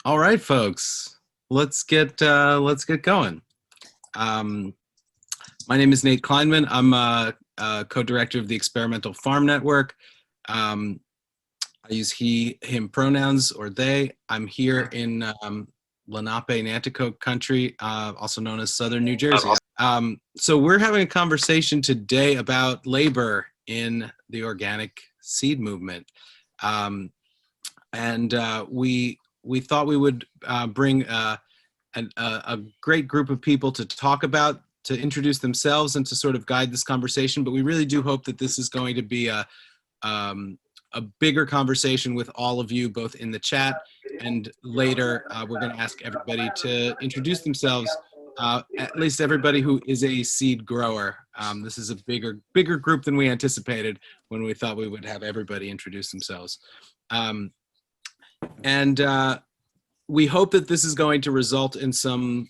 All right, folks, let's get going. My name is Nate Kleinman. I'm a co-director of the Experimental Farm Network. I use he, him pronouns or they. I'm here in Lenape, Nanticoke country, also known as Southern New Jersey. So we're having a conversation today about labor in the organic seed movement. We thought we would bring a great group of people to talk about, to introduce themselves and to sort of guide this conversation. But we really do hope that this is going to be a bigger conversation with all of you, both in the chat and later. We're going to ask everybody to introduce themselves, at least everybody who is a seed grower. This is a bigger group than we anticipated when we thought we would have everybody introduce themselves. We hope that this is going to result in some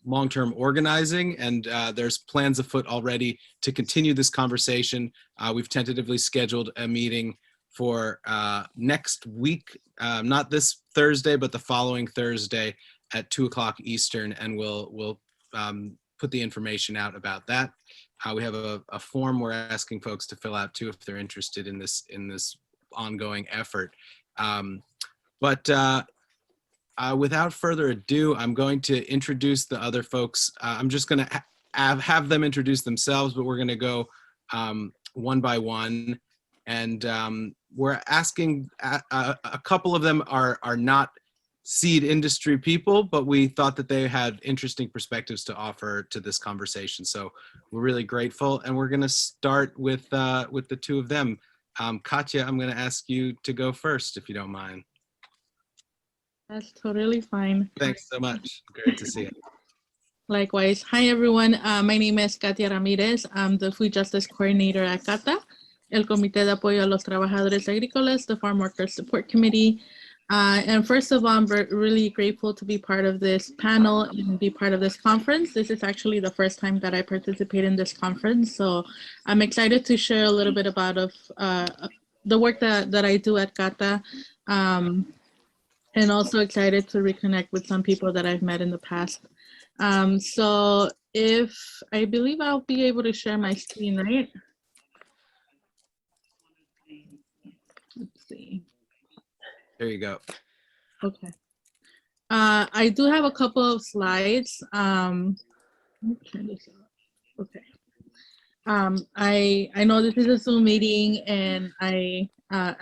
long-term organizing, and there's plans afoot already to continue this conversation. We've tentatively scheduled a meeting for next week, not this Thursday, but the following Thursday at 2 o'clock Eastern, and we'll put the information out about that. We have a form we're asking folks to fill out too if they're interested in this ongoing effort. Without further ado, I'm going to introduce the other folks. I'm just going to have them introduce themselves, but we're going to go one by one. And we're asking, a couple of them are not seed industry people, but we thought that they had interesting perspectives to offer to this conversation. So we're really grateful. And we're going to start with the two of them. Kathia, I'm going to ask you to go first, if you don't mind. That's totally fine. Thanks so much. Great to see you. Likewise. Hi, everyone. My name is Kathia Ramirez. I'm the Food Justice Coordinator at CATA, el Comite de Apoyo a los Trabajadores Agricolas, the Farmworker Support Committee. And first of all, I'm really grateful to be part of this panel and be part of this conference. This is actually the first time that I participate in this conference. So I'm excited to share a little bit about the work that I do at CATA. And also excited to reconnect with some people that I've met in the past. So I believe I'll be able to share my screen, right? Let's see. There you go. Okay. I do have a couple of slides. Let me turn this off. Okay. I know this is a Zoom meeting, and I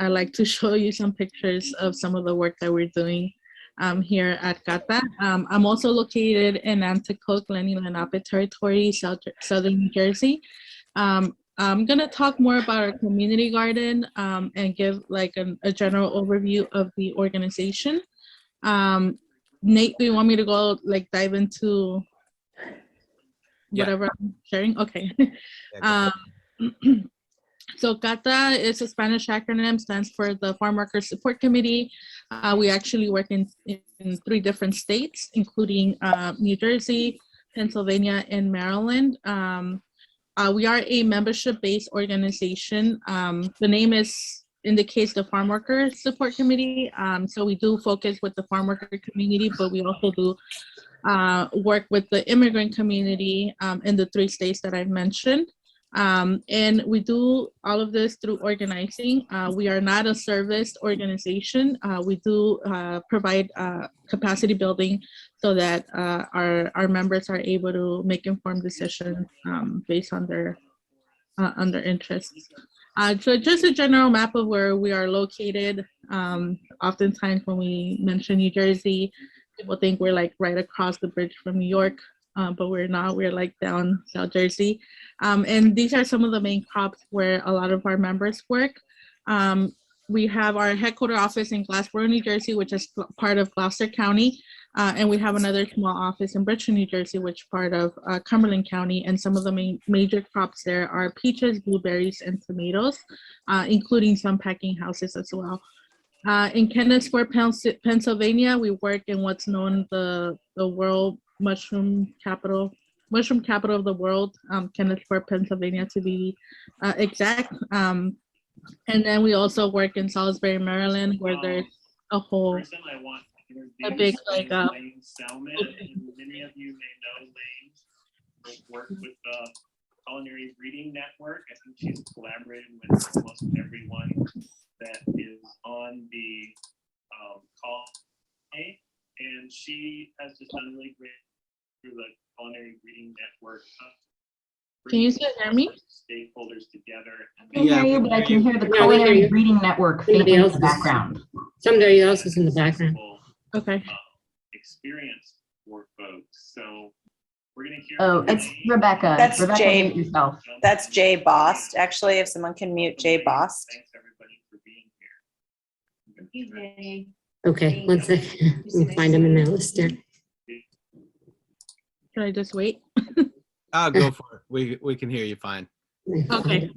like to show you some pictures of some of the work that we're doing here at CATA. I'm also located in Nanticoke, Lenape territory, Southern New Jersey. I'm gonna talk more about our community garden and give like a general overview of the organization. Nate, do you want me to go like dive into whatever I'm sharing? Okay. So CATA is a Spanish acronym, stands for the Farmworker Support Committee. We actually work in 3 different states, including New Jersey, Pennsylvania, and Maryland. We are a membership-based organization. The name indicates the Farmworker Support Committee. So we do focus with the farmworker community, but we also do work with the immigrant community in the 3 states that I've mentioned. And we do all of this through organizing. We are not a service organization. We do provide capacity building so that our members are able to make informed decisions based on their interests. So just a general map of where we are located. Oftentimes when we mention New Jersey, people think we're like right across the bridge from New York. But we're not, we're like down South Jersey. And these are some of the main crops where a lot of our members work. We have our headquarter office in Glassboro, New Jersey, which is part of Gloucester County. And we have another small office in Bridgeton, New Jersey, which is part of Cumberland County. And some of the major crops there are peaches, blueberries, and tomatoes, including some packing houses as well. In Kennesaw, Pennsylvania, we work in what's known the world mushroom capital of the world, Kennesaw, Pennsylvania to be exact. And then we also work in Salisbury, Maryland, where there's a whole a big like Lane Selman, and many of you may know Lane. She's worked with the Culinary Reading Network. I think she's collaborated with almost everyone that is on the call, and she has just done really great through the Culinary Reading Network. Can you still hear me? Stakeholders together. I can hear you, but I can hear the Culinary Reading Network faintly in the background. Somebody else is in the background. Okay. Experience for folks. So we're going to hear. Oh, it's Rebecca. That's Rebecca, Jay. mute yourself. That's Jay Bost. Actually, if someone can mute Jay Bost. Thanks everybody for being here. Okay, one second. Let me find him in my list there. Should I just wait? I'll go for it. We can hear you fine. Okay.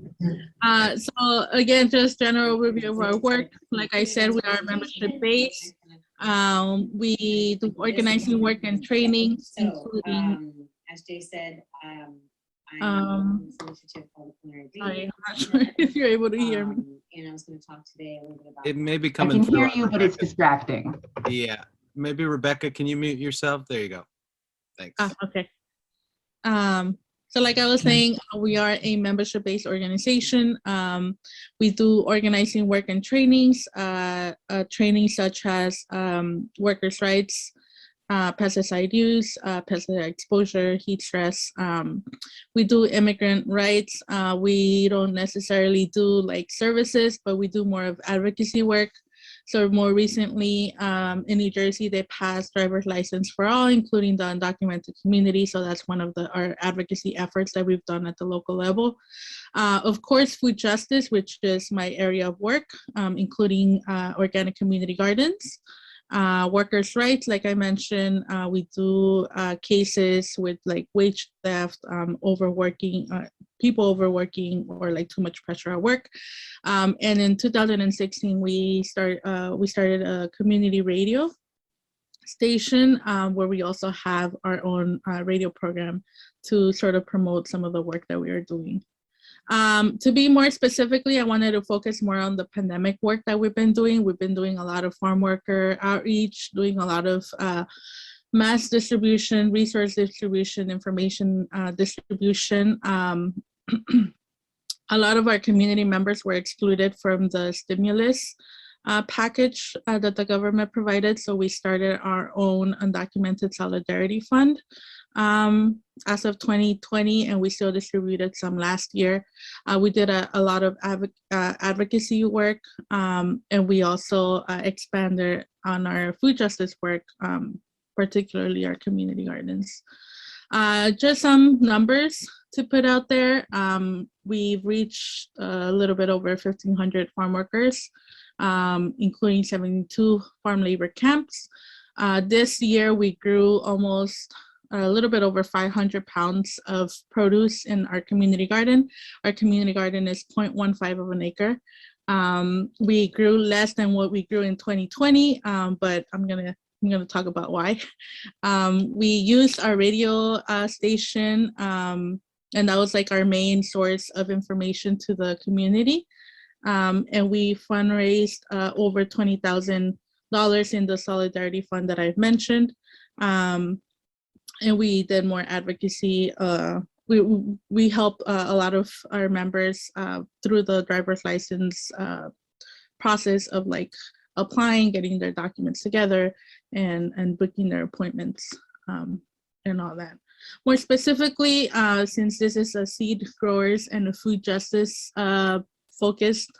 So again, just general overview of our work. Like I said, we are membership based. We do organizing work and training, including. As Jay said, Um, I'm this initiative called the Culinary Sorry, Reading. I'm not sure if you're able to hear me. And I was going to talk today a little bit about. It may be I coming can through. hear on you, but it's Rebecca. distracting. Yeah, maybe Rebecca, can you mute yourself? There you go. Thanks. Okay. So like I was saying, we are a membership-based organization. We do organizing work and trainings such as workers' rights, pesticide use, pesticide exposure, heat stress. We do immigrant rights. We don't necessarily do like services, but we do more of advocacy work. So more recently in New Jersey, they passed driver's license for all, including the undocumented community. So that's one of our advocacy efforts that we've done at the local level. Of course, food justice, which is my area of work, including organic community gardens. Workers' rights, like I mentioned, we do cases with like wage theft, overworking, people overworking, or like too much pressure at work. And in 2016, we started a community radio station where we also have our own radio program to sort of promote some of the work that we are doing. To be more specifically, I wanted to focus more on the pandemic work that we've been doing. We've been doing a lot of farm worker outreach, doing a lot of mass distribution, resource distribution, information distribution. A lot of our community members were excluded from the stimulus package that the government provided. So we started our own undocumented solidarity fund as of 2020, and we still distributed some last year. We did a lot of advocacy work, and we also expanded on our food justice work, particularly our community gardens. Just some numbers to put out there. We've reached a little bit over 1,500 farm workers, including 72 farm labor camps. This year, we grew almost a little bit over 500 pounds of produce in our community garden. Our community garden is 0.15 of an acre. We grew less than what we grew in 2020, but I'm gonna talk about why. We used our radio station, and that was like our main source of information to the community. And we fundraised over $20,000 in the Solidarity Fund that I've mentioned. And we did more advocacy. We helped a lot of our members through the driver's license process of like applying, getting their documents together, and booking their appointments and all that. More specifically, since this is a seed growers and a food justice focused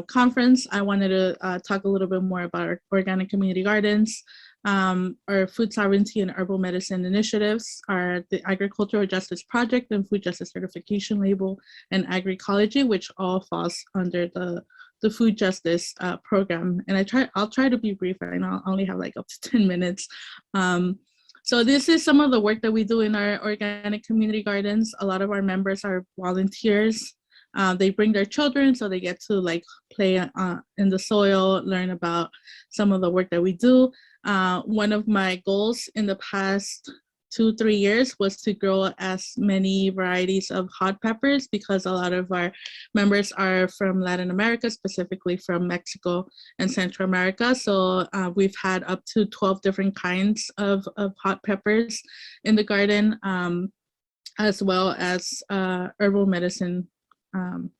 conference, I wanted to talk a little bit more about our organic community gardens, our food sovereignty and herbal medicine initiatives, are the Agricultural Justice Project and Food Justice Certification Label, and Agricology, which all falls under the food justice program. And I'll try to be brief. I know I only have like up to 10 minutes. So this is some of the work that we do in our organic community gardens. A lot of our members are volunteers. They bring their children, so they get to like play in the soil, learn about some of the work that we do. One of my goals in the past 2-3 years was to grow as many varieties of hot peppers, because a lot of our members are from Latin America, specifically from Mexico and Central America. So we've had up to 12 different kinds of hot peppers in the garden, as well as herbal medicine,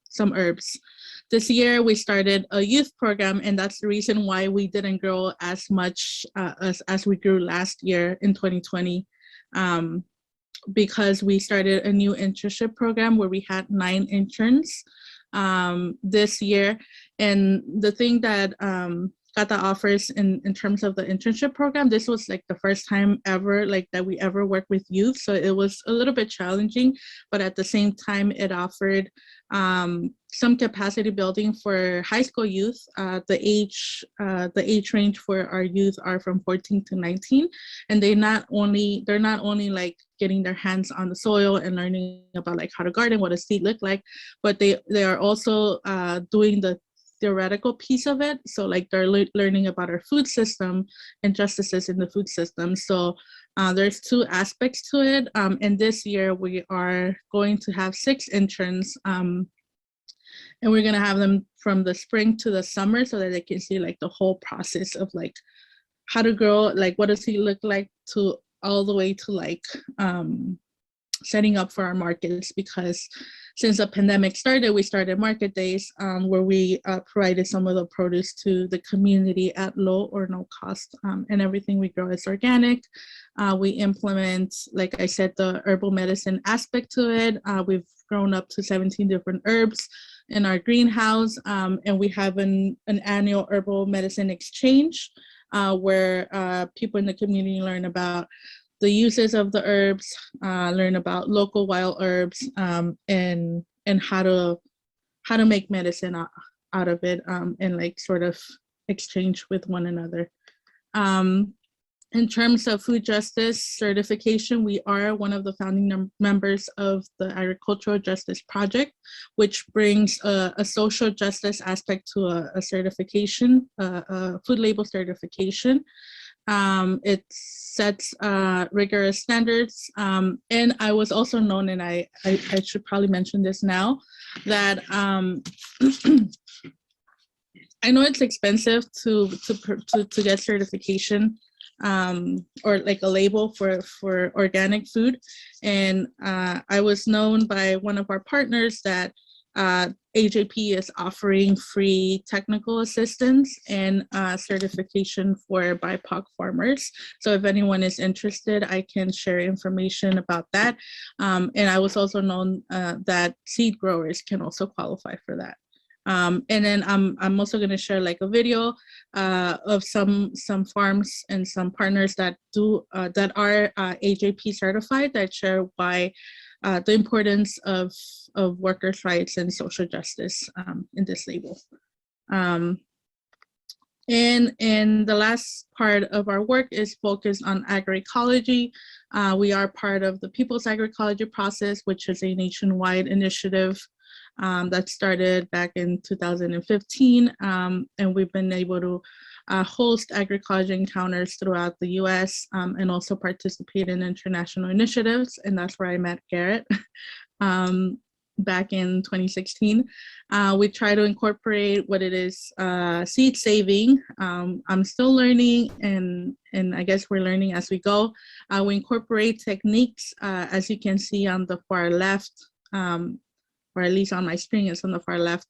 some herbs. This year we started a youth program, and that's the reason why we didn't grow as much as we grew last year in 2020, because we started a new internship program where we had 9 interns this year. And the thing that CATA offers in terms of the internship program, this was like the first time ever like that we ever worked with youth. So it was a little bit challenging, but at the same time it offered some capacity building for high school youth. The age range for our youth are from 14 to 19, and they're not only like getting their hands on the soil and learning about like how to garden, what a seed look like, but they are also doing the theoretical piece of it. So like they're learning about our food system, injustices in the food system. So there's 2 aspects to it. And this year we are going to have 6 interns, and we're gonna have them from the spring to the summer so that they can see like the whole process of like how to grow, like what does he look like, to all the way to like setting up for our markets. Because since the pandemic started, we started market days where we provided some of the produce to the community at low or no cost, and everything we grow is organic. We implement, like I said, the herbal medicine aspect to it. We've grown up to 17 different herbs in our greenhouse, and we have an annual herbal medicine exchange where people in the community learn about the uses of the herbs, learn about local wild herbs, and how to make medicine out of it, and like sort of exchange with one another. In terms of food justice certification, we are one of the founding members of the Agricultural Justice Project, which brings a social justice aspect to a certification, a food label certification. It sets rigorous standards, and I was also known, and I should probably mention this now, that I know it's expensive to get certification, or like a label for organic food, and I was known by one of our partners that AJP is offering free technical assistance and certification for BIPOC farmers. So if anyone is interested, I can share information about that. And I was also known that seed growers can also qualify for that. And then I'm also going to share like a video of some farms and some partners that that are AJP certified, that share why the importance of workers' rights and social justice in this label. And the last part of our work is focused on agroecology. We are part of the People's Agroecology Process, which is a nationwide initiative that started back in 2015. And we've been able to host agroecology encounters throughout the US, and also participate in international initiatives. And that's where I met Garrett back in 2016. We try to incorporate what it is seed saving. I'm still learning, and I guess we're learning as we go. We incorporate techniques, as you can see on the far left, or at least on my screen, it's on the far left.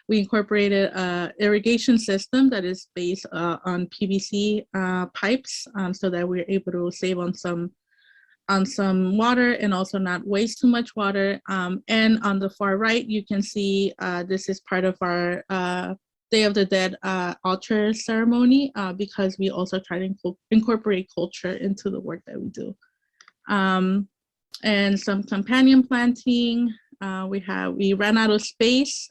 We incorporated an irrigation system that is based on PVC pipes, so that we're able to save on some water and also not waste too much water. And on the far right, you can see this is part of our Day of the Dead altar ceremony, because we also try to incorporate culture into the work that we do. And some companion planting. We ran out of space,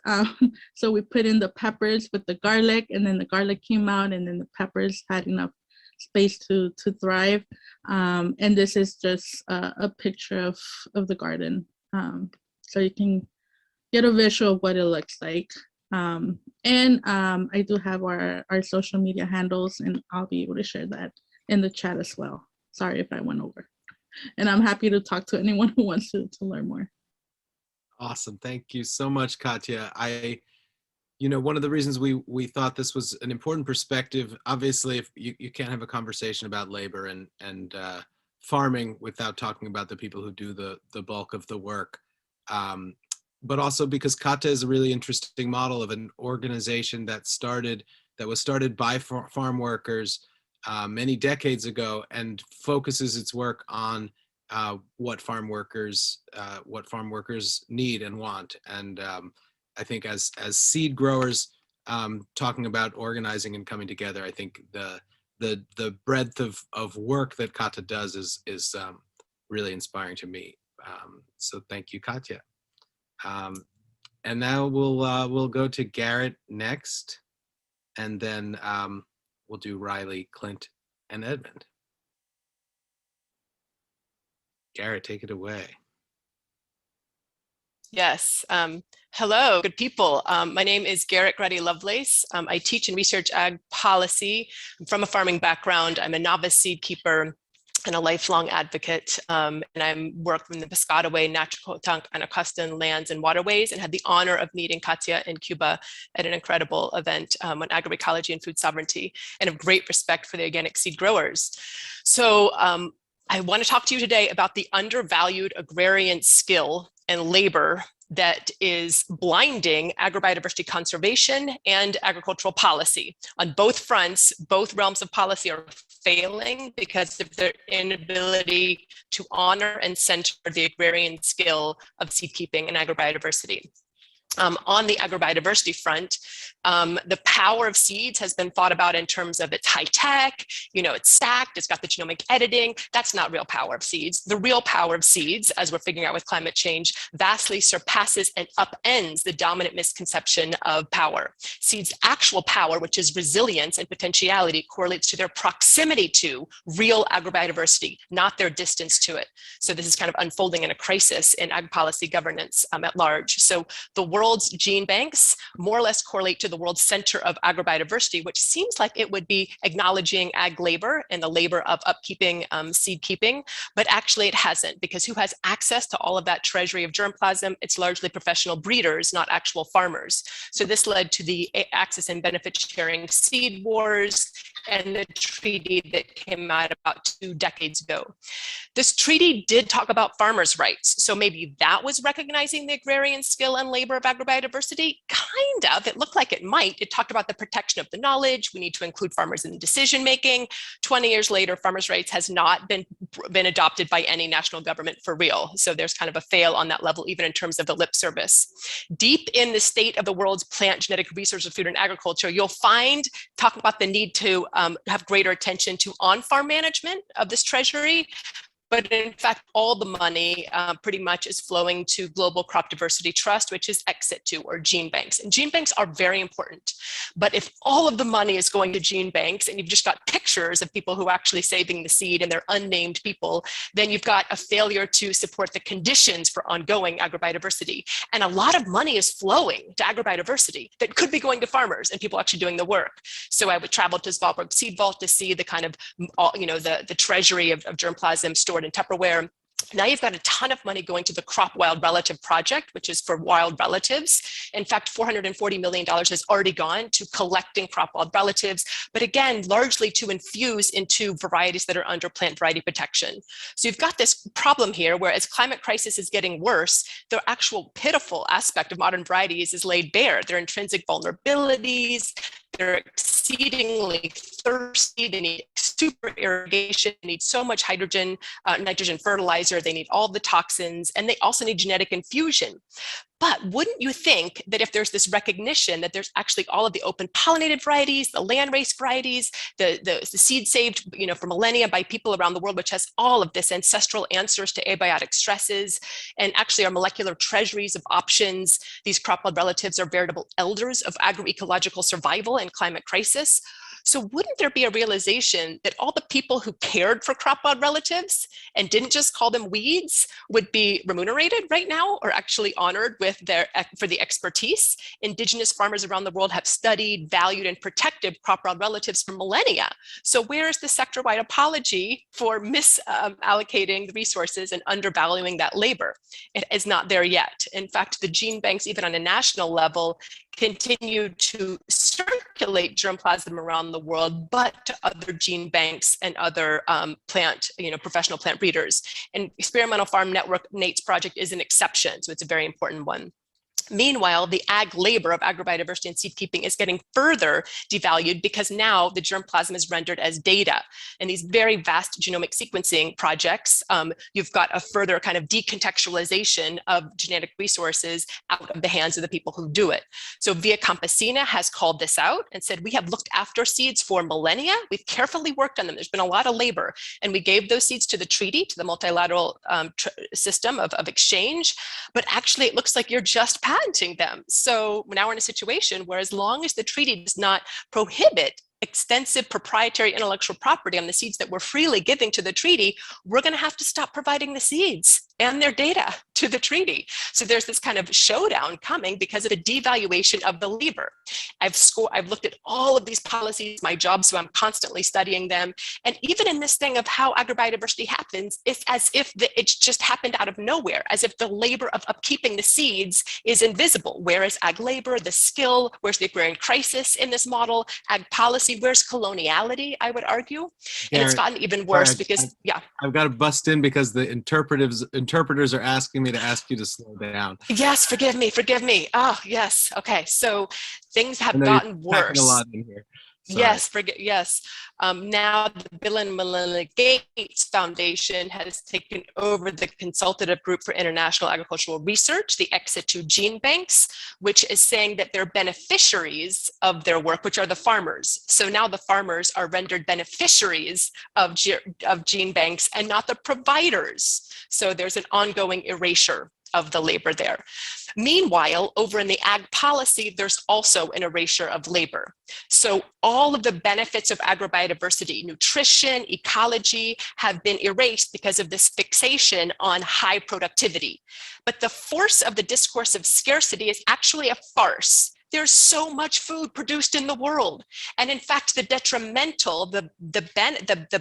so we put in the peppers with the garlic, and then the garlic came out, and then the peppers had enough space to thrive. And this is just a picture of the garden, so you can get a visual of what it looks like. And I do have our social media handles, and I'll be able to share that in the chat as well. Sorry if I went over. And I'm happy to talk to anyone who wants to learn more. Awesome. Thank you so much, Kathia. One of the reasons we thought this was an important perspective, obviously, if you can't have a conversation about labor and farming without talking about the people who do the bulk of the work. But also because CATA is a really interesting model of an organization that was started by farm workers many decades ago and focuses its work on what farm workers need and want. And I think as seed growers talking about organizing and coming together, I think the breadth of work that CATA does is really inspiring to me. So thank you, Kathia. And now we'll go to Garrett next, and then we'll do Reily, Clint, and Edmund. Garrett, take it away. Yes. Hello, good people. My name is Garrett Graddy-Lovelace. I teach and research ag policy. I'm from a farming background. I'm a novice seed keeper and a lifelong advocate. And I work in the Piscataway, Natural Anacostan lands and waterways, and had the honor of meeting Kathia in Cuba at an incredible event on agroecology and food sovereignty, and have great respect for the organic seed growers. So I want to talk to you today about the undervalued agrarian skill and labor that is blinding agrobiodiversity conservation and agricultural policy. On both fronts, both realms of policy are failing because of their inability to honor and center the agrarian skill of seed keeping and agrobiodiversity. On the agrobiodiversity front, the power of seeds has been thought about in terms of its high tech, it's stacked, it's got the genomic editing. That's not real power of seeds. The real power of seeds, as we're figuring out with climate change, vastly surpasses and upends the dominant misconception of power. Seeds' actual power, which is resilience and potentiality, correlates to their proximity to real agrobiodiversity, not their distance to it. So this is kind of unfolding in a crisis in ag policy governance at large. So the world's gene banks more or less correlate to the world's center of agrobiodiversity, which seems like it would be acknowledging ag labor and the labor of upkeeping seed keeping, but actually it hasn't, because who has access to all of that treasury of germplasm? It's largely professional breeders, not actual farmers. So this led to the access and benefit sharing seed wars and the treaty that came out about 2 decades ago. This treaty did talk about farmers' rights. So maybe that was recognizing the agrarian skill and labor of agrobiodiversity. Kind of, it looked like it might. It talked about the protection of the knowledge. We need to include farmers in decision-making. 20 years later, farmers' rights has not been adopted by any national government for real. So there's kind of a fail on that level, even in terms of the lip service. Deep in the state of the world's plant genetic resources, food and agriculture, you'll find talk about the need to have greater attention to on-farm management of this treasury. But in fact, all the money pretty much is flowing to Global Crop Diversity Trust, which is exit2, or gene banks. And gene banks are very important. But if all of the money is going to gene banks and you've just got pictures of people who are actually saving the seed and they're unnamed people, then you've got a failure to support the conditions for ongoing agrobiodiversity. And a lot of money is flowing to agrobiodiversity that could be going to farmers and people actually doing the work. So I would travel to Svalbard Seed Vault to see the kind of, the treasury of germplasm stored in Tupperware. Now you've got a ton of money going to the Crop Wild Relative Project, which is for wild relatives. In fact, $440 million has already gone to collecting crop wild relatives, but again, largely to infuse into varieties that are under plant variety protection. So you've got this problem here where as climate crisis is getting worse, the actual pitiful aspect of modern varieties is laid bare. Their intrinsic vulnerabilities, they're exceedingly thirsty, they need super irrigation, they need so much hydrogen, nitrogen fertilizer, they need all the toxins, and they also need genetic infusion. But wouldn't you think that if there's this recognition that there's actually all of the open pollinated varieties, the land-raised varieties, the seed saved for millennia by people around the world, which has all of this ancestral answers to abiotic stresses, and actually our molecular treasuries of options, these crop wild relatives are veritable elders of agroecological survival and climate crisis. So wouldn't there be a realization that all the people who cared for crop pod relatives and didn't just call them weeds would be remunerated right now, or actually honored with for the expertise? Indigenous farmers around the world have studied, valued, and protected crop pod relatives for millennia. So where is the sector-wide apology for misallocating the resources and undervaluing that labor? It is not there yet. In fact, the gene banks, even on a national level, continue to circulate germplasm around the world, but to other gene banks and other professional plant breeders. And Experimental Farm Network, Nate's project, is an exception, so it's a very important one. Meanwhile, the ag labor of agrobiodiversity and seed keeping is getting further devalued because now the germplasm is rendered as data. And these very vast genomic sequencing projects, you've got a further kind of decontextualization of genetic resources out of the hands of the people who do it. So Via Campesina has called this out and said, we have looked after seeds for millennia. We've carefully worked on them. There's been a lot of labor. And we gave those seeds to the treaty, to the multilateral system of exchange. But actually, it looks like you're just patenting them. So now we're in a situation where, as long as the treaty does not prohibit extensive proprietary intellectual property on the seeds that we're freely giving to the treaty, we're going to have to stop providing the seeds and their data to the treaty. So there's this kind of showdown coming because of a devaluation of the labor. I've looked at all of these policies, my job, so I'm constantly studying them. And even in this thing of how agrobiodiversity happens, it's as if it's just happened out of nowhere, as if the labor of upkeeping the seeds is invisible. Where is ag labor, the skill? Where's the agrarian crisis in this model? Ag policy, where's coloniality, I would argue? And Garrett, it's gotten even worse because, I've got to bust in because the interpreters are asking me to ask you to slow down. Yes, forgive me. Oh, yes. Okay, so things have gotten worse. A lot in here. Sorry. Yes, now the Bill and Melinda Gates Foundation has taken over the Consultative Group for International Agricultural Research, the Exit2 Gene Banks, which is saying that they're beneficiaries of their work, which are the farmers. So now the farmers are rendered beneficiaries of gene banks and not the providers. So there's an ongoing erasure of the labor there. Meanwhile, over in the ag policy, there's also an erasure of labor. So all of the benefits of agrobiodiversity, nutrition, ecology, have been erased because of this fixation on high productivity. But the force of the discourse of scarcity is actually a farce. There's so much food produced in the world. And in fact, the detrimental, the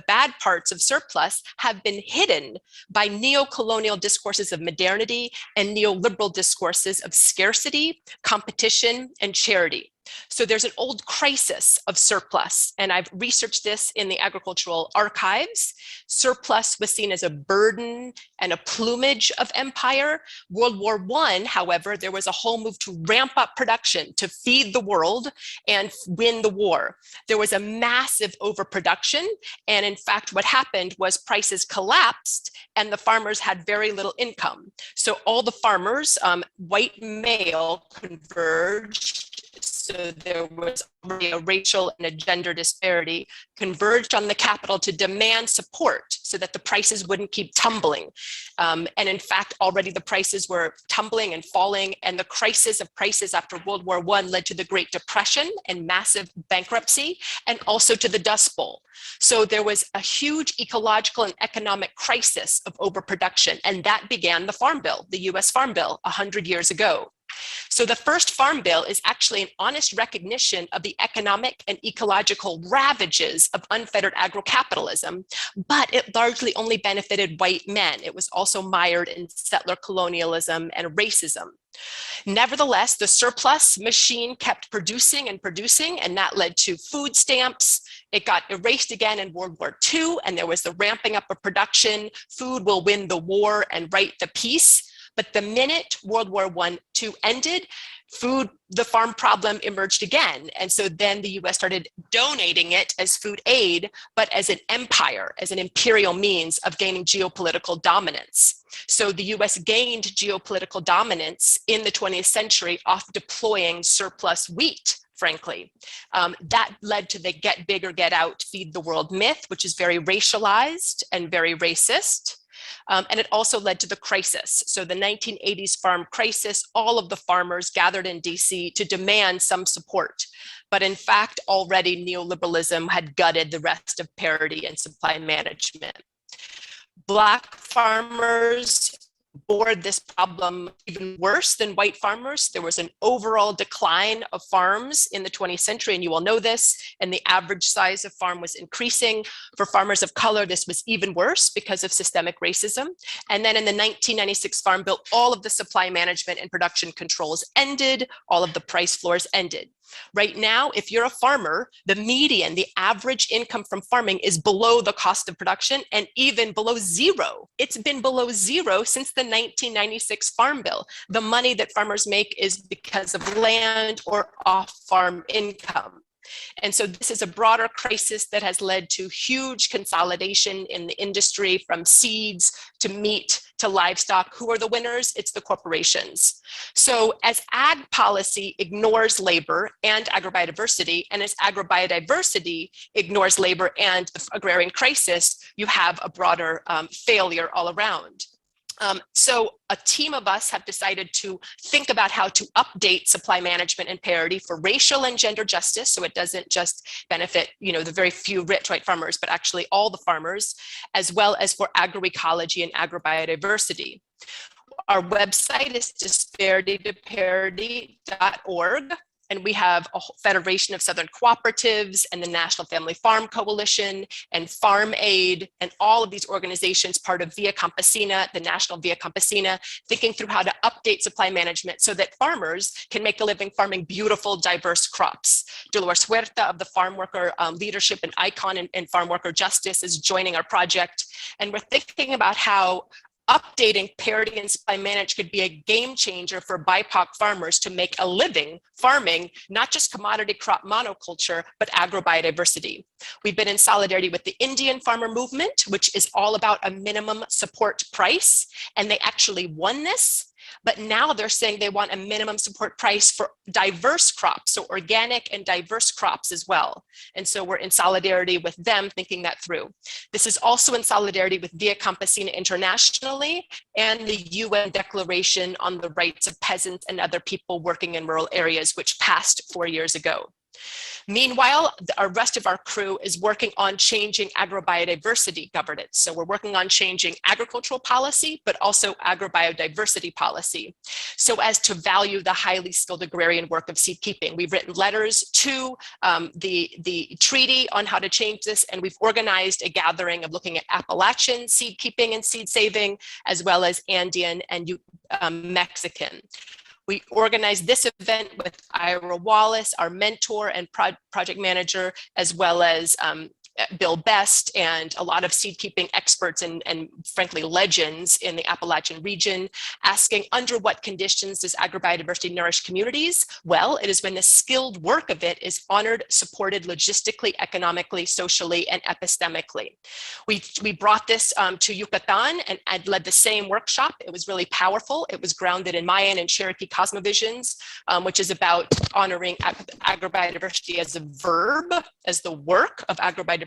bad parts of surplus have been hidden by neo-colonial discourses of modernity and neoliberal discourses of scarcity, competition, and charity. So there's an old crisis of surplus, and I've researched this in the agricultural archives. Surplus was seen as a burden and a plumage of empire. World War I, however, there was a whole move to ramp up production to feed the world and win the war. There was a massive overproduction, and in fact, what happened was prices collapsed and the farmers had very little income. So all the farmers, white male, converged. So there was already a racial and a gender disparity, converged on the capital to demand support so that the prices wouldn't keep tumbling. And in fact, already the prices were tumbling and falling, and the crisis of prices after World War I led to the Great Depression and massive bankruptcy, and also to the Dust Bowl. So there was a huge ecological and economic crisis of overproduction, and that began the Farm Bill, the US Farm Bill, 100 years ago. So the first Farm Bill is actually an honest recognition of the economic and ecological ravages of unfettered agrocapitalism, but it largely only benefited white men. It was also mired in settler colonialism and racism. Nevertheless, the surplus machine kept producing and producing, and that led to food stamps. It got erased again in World War II, and there was the ramping up of production. Food will win the war and write the peace. But the minute World War II ended, the farm problem emerged again. And so then the US started donating it as food aid, but as an empire, as an imperial means of gaining geopolitical dominance. So the US gained geopolitical dominance in the 20th century off deploying surplus wheat, frankly. That led to the get bigger, get out, feed the world myth, which is very racialized and very racist. And it also led to the crisis. So the 1980s farm crisis, all of the farmers gathered in DC to demand some support. But in fact, already neoliberalism had gutted the rest of parity and supply management. Black farmers bore this problem even worse than white farmers. There was an overall decline of farms in the 20th century, and you all know this, and the average size of farm was increasing. For farmers of color, this was even worse because of systemic racism. And then in the 1996 Farm Bill, all of the supply management and production controls ended, all of the price floors ended. Right now, if you're a farmer, the median, the average income from farming is below the cost of production and even below zero. It's been below zero since the 1996 Farm Bill. The money that farmers make is because of land or off-farm income. And so this is a broader crisis that has led to huge consolidation in the industry, from seeds to meat to livestock. Who are the winners? It's the corporations. So as ag policy ignores labor and agrobiodiversity, and as agrobiodiversity ignores labor and the agrarian crisis, you have a broader failure all around. So a team of us have decided to think about how to update supply management and parity for racial and gender justice, so it doesn't just benefit, the very few rich white farmers, but actually all the farmers, as well as for agroecology and agrobiodiversity. Our website is disparitytoparity.org. And we have a Federation of Southern Cooperatives and the National Family Farm Coalition and Farm Aid and all of these organizations, part of Via Campesina, the National Via Campesina, thinking through how to update supply management so that farmers can make a living farming beautiful, diverse crops. Dolores Huerta of the Farmworker leadership and icon in Farmworker justice is joining our project. And we're thinking about how updating parity and supply management could be a game changer for BIPOC farmers to make a living farming, not just commodity crop monoculture, but agrobiodiversity. We've been in solidarity with the Indian farmer movement, which is all about a minimum support price, and they actually won this. But now they're saying they want a minimum support price for diverse crops, so organic and diverse crops as well. And so we're in solidarity with them thinking that through. This is also in solidarity with Via Campesina internationally and the UN Declaration on the Rights of Peasants and Other People Working in Rural Areas, which passed 4 years ago. Meanwhile, the rest of our crew is working on changing agrobiodiversity governance. So we're working on changing agricultural policy, but also agrobiodiversity policy, so as to value the highly skilled agrarian work of seed keeping. We've written letters to the treaty on how to change this, and we've organized a gathering of looking at Appalachian seed keeping and seed saving, as well as Andean and Mexican. We organized this event with Ira Wallace, our mentor and project manager, as well as Bill Best and a lot of seed keeping experts and frankly legends in the Appalachian region, asking under what conditions does agrobiodiversity nourish communities? Well, it is when the skilled work of it is honored, supported logistically, economically, socially, and epistemically. We brought this to Yucatan and led the same workshop. It was really powerful. It was grounded in Mayan and Cherokee cosmovisions, which is about honoring agrobiodiversity as a verb, as the work of agrobiodiversifying.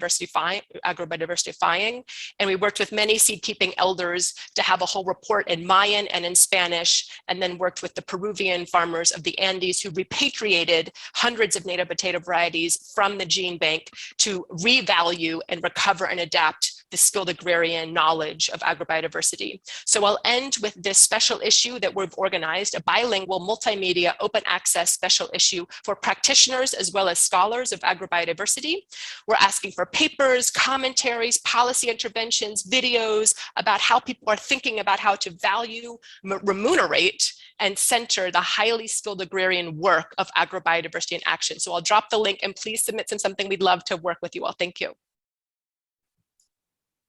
And we worked with many seed keeping elders to have a whole report in Mayan and in Spanish, and then worked with the Peruvian farmers of the Andes who repatriated hundreds of native potato varieties from the gene bank to revalue and recover and adapt the skilled agrarian knowledge of agrobiodiversity. So I'll end with this special issue that we've organized, a bilingual multimedia open access special issue for practitioners as well as scholars of agrobiodiversity. We're asking for papers, commentaries, policy interventions, videos about how people are thinking about how to value, remunerate, and center the highly skilled agrarian work of agrobiodiversity in action. So I'll drop the link and please submit something. We'd love to work with you all. Thank you.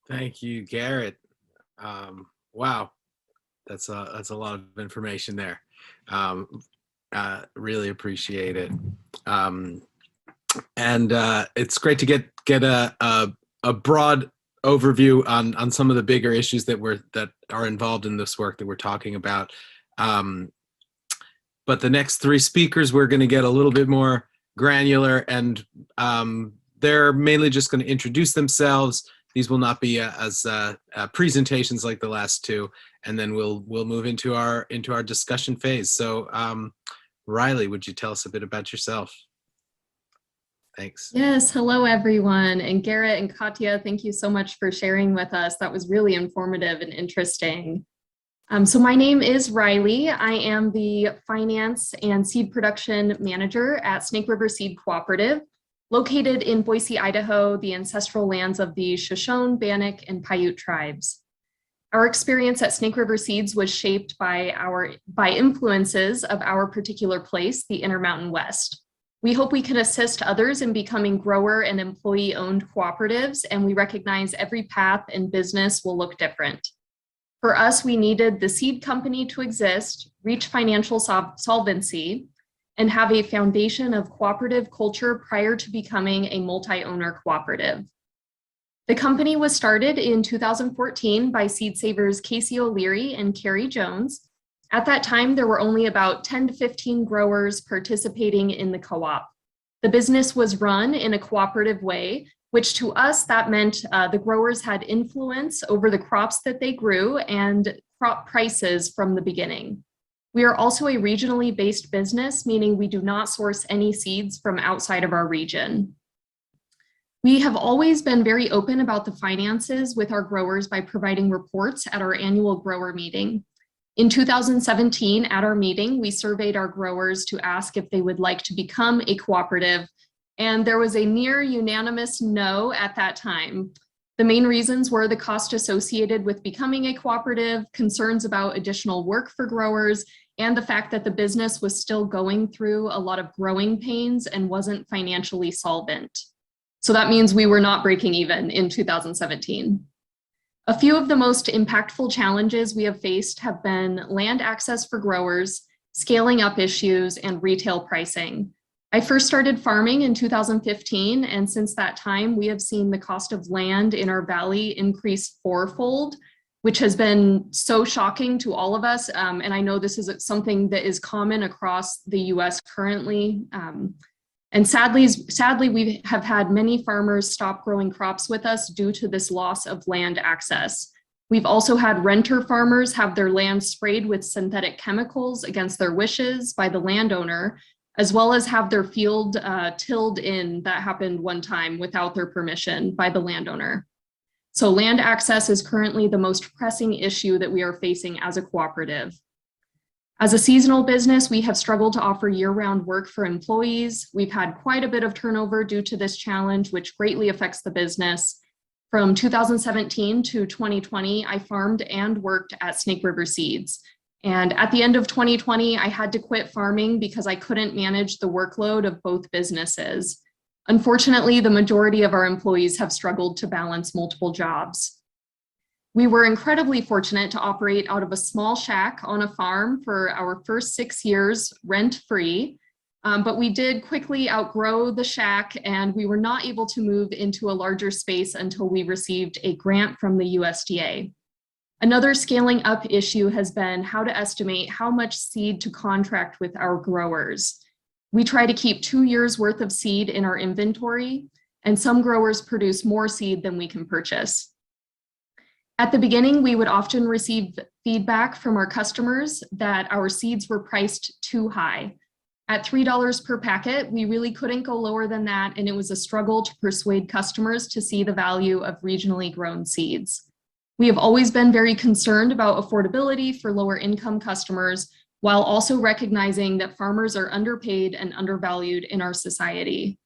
Thank you, Garrett. Wow, that's a lot of information there. Really appreciate it. And it's great to get a broad overview on some of the bigger issues that are involved in this work that we're talking about. But the next three speakers, we're going to get a little bit more granular, and they're mainly just going to introduce themselves, these will not be as presentations like the last two, and then we'll move into our discussion phase. So Reily, would you tell us a bit about yourself? Thanks. Yes, hello everyone. And Garrett and Kathia, thank you so much for sharing with us. That was really informative and interesting. So my name is Reily. I am the Finance and Seed Production Manager at Snake River Seed Cooperative, located in Boise, Idaho, the ancestral lands of the Shoshone, Bannock, and Paiute tribes. Our experience at Snake River Seeds was shaped by influences of our particular place, the Intermountain West. We hope we can assist others in becoming grower and employee-owned cooperatives, and we recognize every path and business will look different. For us, we needed the seed company to exist, reach financial solvency, and have a foundation of cooperative culture prior to becoming a multi-owner cooperative. The company was started in 2014 by seed savers Casey O'Leary and Carrie Jones. At that time, there were only about 10 to 15 growers participating in the co-op. The business was run in a cooperative way, which to us, that meant the growers had influence over the crops that they grew and crop prices from the beginning. We are also a regionally based business, meaning we do not source any seeds from outside of our region. We have always been very open about the finances with our growers by providing reports at our annual grower meeting. In 2017, at our meeting, we surveyed our growers to ask if they would like to become a cooperative, and there was a near unanimous no at that time. The main reasons were the cost associated with becoming a cooperative, concerns about additional work for growers, and the fact that the business was still going through a lot of growing pains and wasn't financially solvent. So that means we were not breaking even in 2017. A few of the most impactful challenges we have faced have been land access for growers, scaling up issues, and retail pricing. I first started farming in 2015, and since that time, we have seen the cost of land in our valley increase fourfold, which has been so shocking to all of us. And I know this is something that is common across the US currently. And sadly, we have had many farmers stop growing crops with us due to this loss of land access. We've also had renter farmers have their land sprayed with synthetic chemicals against their wishes by the landowner, as well as have their field tilled in. That happened one time without their permission by the landowner. So land access is currently the most pressing issue that we are facing as a cooperative. As a seasonal business, we have struggled to offer year-round work for employees. We've had quite a bit of turnover due to this challenge, which greatly affects the business. From 2017 to 2020, I farmed and worked at Snake River Seeds. And at the end of 2020, I had to quit farming because I couldn't manage the workload of both businesses. Unfortunately, the majority of our employees have struggled to balance multiple jobs. We were incredibly fortunate to operate out of a small shack on a farm for our first 6 years rent-free, but we did quickly outgrow the shack and we were not able to move into a larger space until we received a grant from the USDA. Another scaling up issue has been how to estimate how much seed to contract with our growers. We try to keep 2 years worth of seed in our inventory, and some growers produce more seed than we can purchase. At the beginning, we would often receive feedback from our customers that our seeds were priced too high. At $3 per packet, we really couldn't go lower than that, and it was a struggle to persuade customers to see the value of regionally grown seeds. We have always been very concerned about affordability for lower income customers, while also recognizing that farmers are underpaid and undervalued in our society.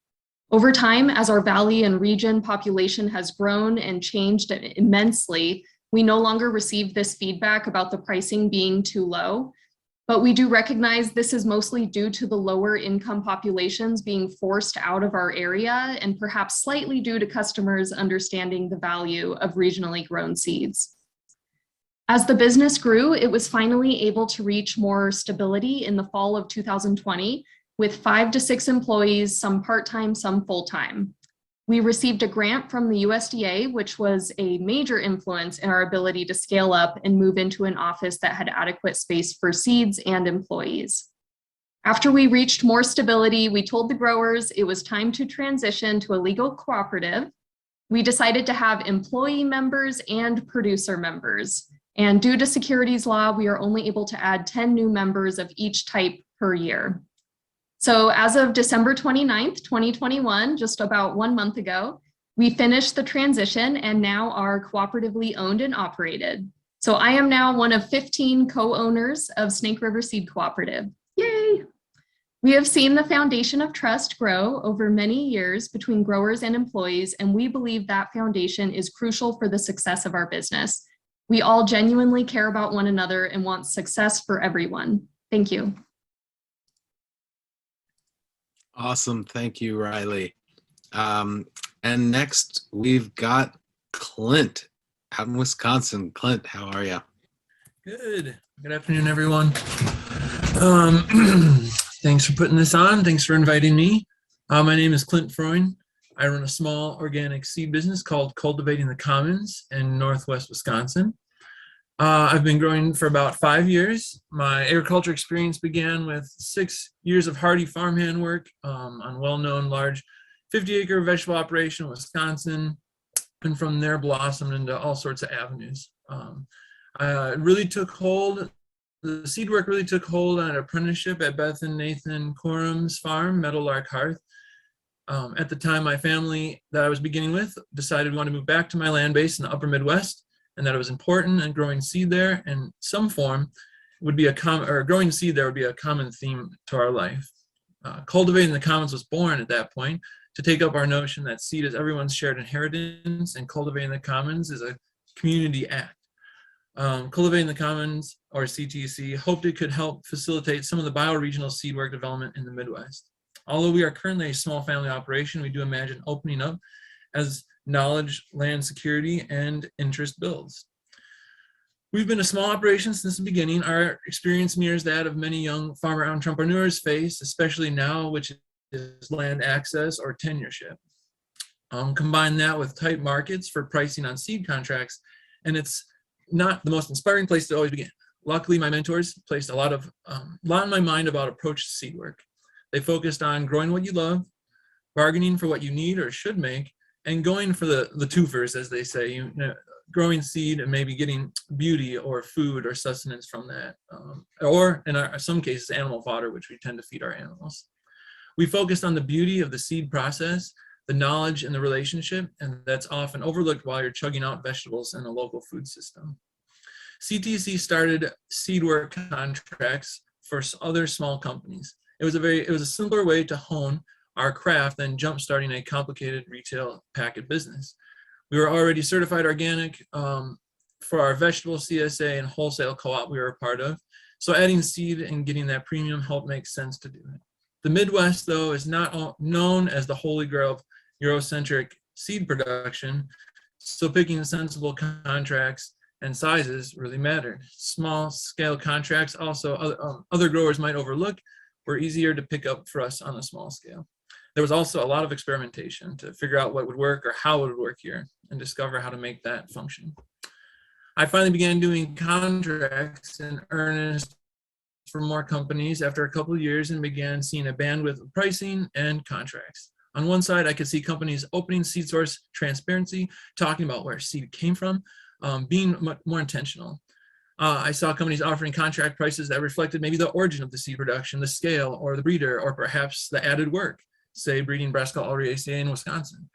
Over time, as our valley and region population has grown and changed immensely, we no longer receive this feedback about the pricing being too low, but we do recognize this is mostly due to the lower income populations being forced out of our area and perhaps slightly due to customers understanding the value of regionally grown seeds. As the business grew, it was finally able to reach more stability in the fall of 2020, with 5 to 6 employees, some part-time, some full-time. We received a grant from the USDA, which was a major influence in our ability to scale up and move into an office that had adequate space for seeds and employees. After we reached more stability, we told the growers it was time to transition to a legal cooperative. We decided to have employee members and producer members. And due to securities law, we are only able to add 10 new members of each type per year. So as of December 29th, 2021, just about 1 month ago, we finished the transition and now are cooperatively owned and operated. So I am now one of 15 co-owners of Snake River Seed Cooperative. Yay! We have seen the foundation of trust grow over many years between growers and employees, and we believe that foundation is crucial for the success of our business. We all genuinely care about one another and want success for everyone. Thank you. Awesome. Thank you, Reily. And next we've got Clint out in Wisconsin. Clint, how are you? Good. Good afternoon, everyone. Thanks for putting this on. Thanks for inviting me. My name is Clint Freund. I run a small organic seed business called Cultivating the Commons in Northwest Wisconsin. I've been growing for about 5 years. My agriculture experience began with 6 years of hardy farmhand work on well-known large 50-acre vegetable operation in Wisconsin, and from there blossomed into all sorts of avenues. It really took hold. The seed work really took hold on an apprenticeship at Beth and Nathan Corum's farm, Meadowlark Hearth. At the time, my family that I was beginning with decided we wanted to move back to my land base in the upper Midwest, and that it was important, and growing seed there in some form would be growing seed there would be a common theme to our life. Cultivating the Commons was born at that point to take up our notion that seed is everyone's shared inheritance, and cultivating the commons is a community act. Cultivating the Commons, or CTC, hoped it could help facilitate some of the bioregional seed work development in the Midwest. Although we are currently a small family operation, we do imagine opening up as knowledge, land security, and interest builds. We've been a small operation since the beginning. Our experience mirrors that of many young farmer entrepreneurs face, especially now, which is land access or tenureship. Combine that with tight markets for pricing on seed contracts, and it's not the most inspiring place to always begin. Luckily, my mentors placed a lot in my mind about approach to seed work. They focused on growing what you love, bargaining for what you need or should make, and going for the twofers, as they say, growing seed and maybe getting beauty or food or sustenance from that, or in some cases, animal fodder, which we tend to feed our animals. We focused on the beauty of the seed process, the knowledge and the relationship, and that's often overlooked while you're chugging out vegetables in a local food system. CTC started seed work contracts for other small companies. It was a simpler way to hone our craft than jump-starting a complicated retail packet business. We were already certified organic for our vegetable CSA and wholesale co-op we were a part of, so adding seed and getting that premium help makes sense to do it. The Midwest, though, is not known as the holy grail of Eurocentric seed production, so picking sensible contracts and sizes really mattered. Small-scale contracts also other growers might overlook were easier to pick up for us on a small scale. There was also a lot of experimentation to figure out what would work or how it would work here and discover how to make that function. I finally began doing contracts in earnest for more companies after a couple of years and began seeing a bandwidth of pricing and contracts. On one side, I could see companies opening seed source transparency, talking about where seed came from, being much more intentional. I saw companies offering contract prices that reflected maybe the origin of the seed production, the scale, or the breeder, or perhaps the added work, say breeding Brassica aureaceae in Wisconsin,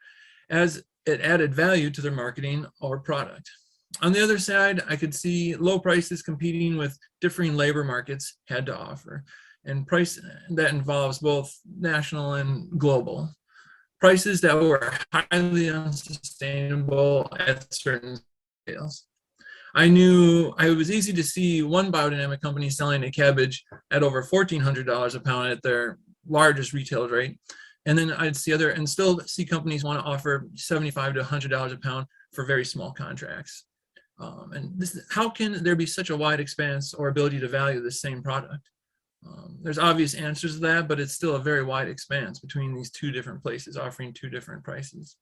as it added value to their marketing or product. On the other side, I could see low prices competing with differing labor markets had to offer, and price that involves both national and global. Prices that were highly unsustainable at certain scales. I knew it was easy to see one biodynamic company selling a cabbage at over $1,400 a pound at their largest retail rate. And then I'd still see companies want to offer $75 to $100 a pound for very small contracts. How can there be such a wide expanse or ability to value the same product? There's obvious answers to that, but it's still a very wide expanse between these two different places offering two different prices.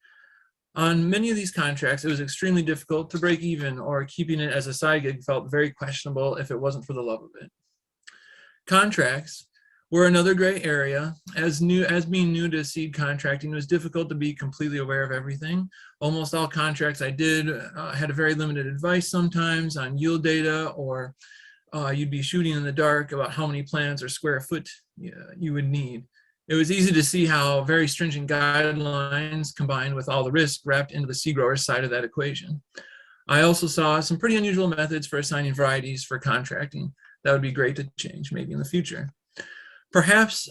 On many of these contracts, it was extremely difficult to break even, or keeping it as a side gig felt very questionable if it wasn't for the love of it. Contracts were another gray area. As being new to seed contracting, it was difficult to be completely aware of everything. Almost all contracts I did had a very limited advice sometimes on yield data, or you'd be shooting in the dark about how many plants or square foot you would need. It was easy to see how very stringent guidelines combined with all the risk wrapped into the seed grower's side of that equation. I also saw some pretty unusual methods for assigning varieties for contracting. That would be great to change maybe in the future. Perhaps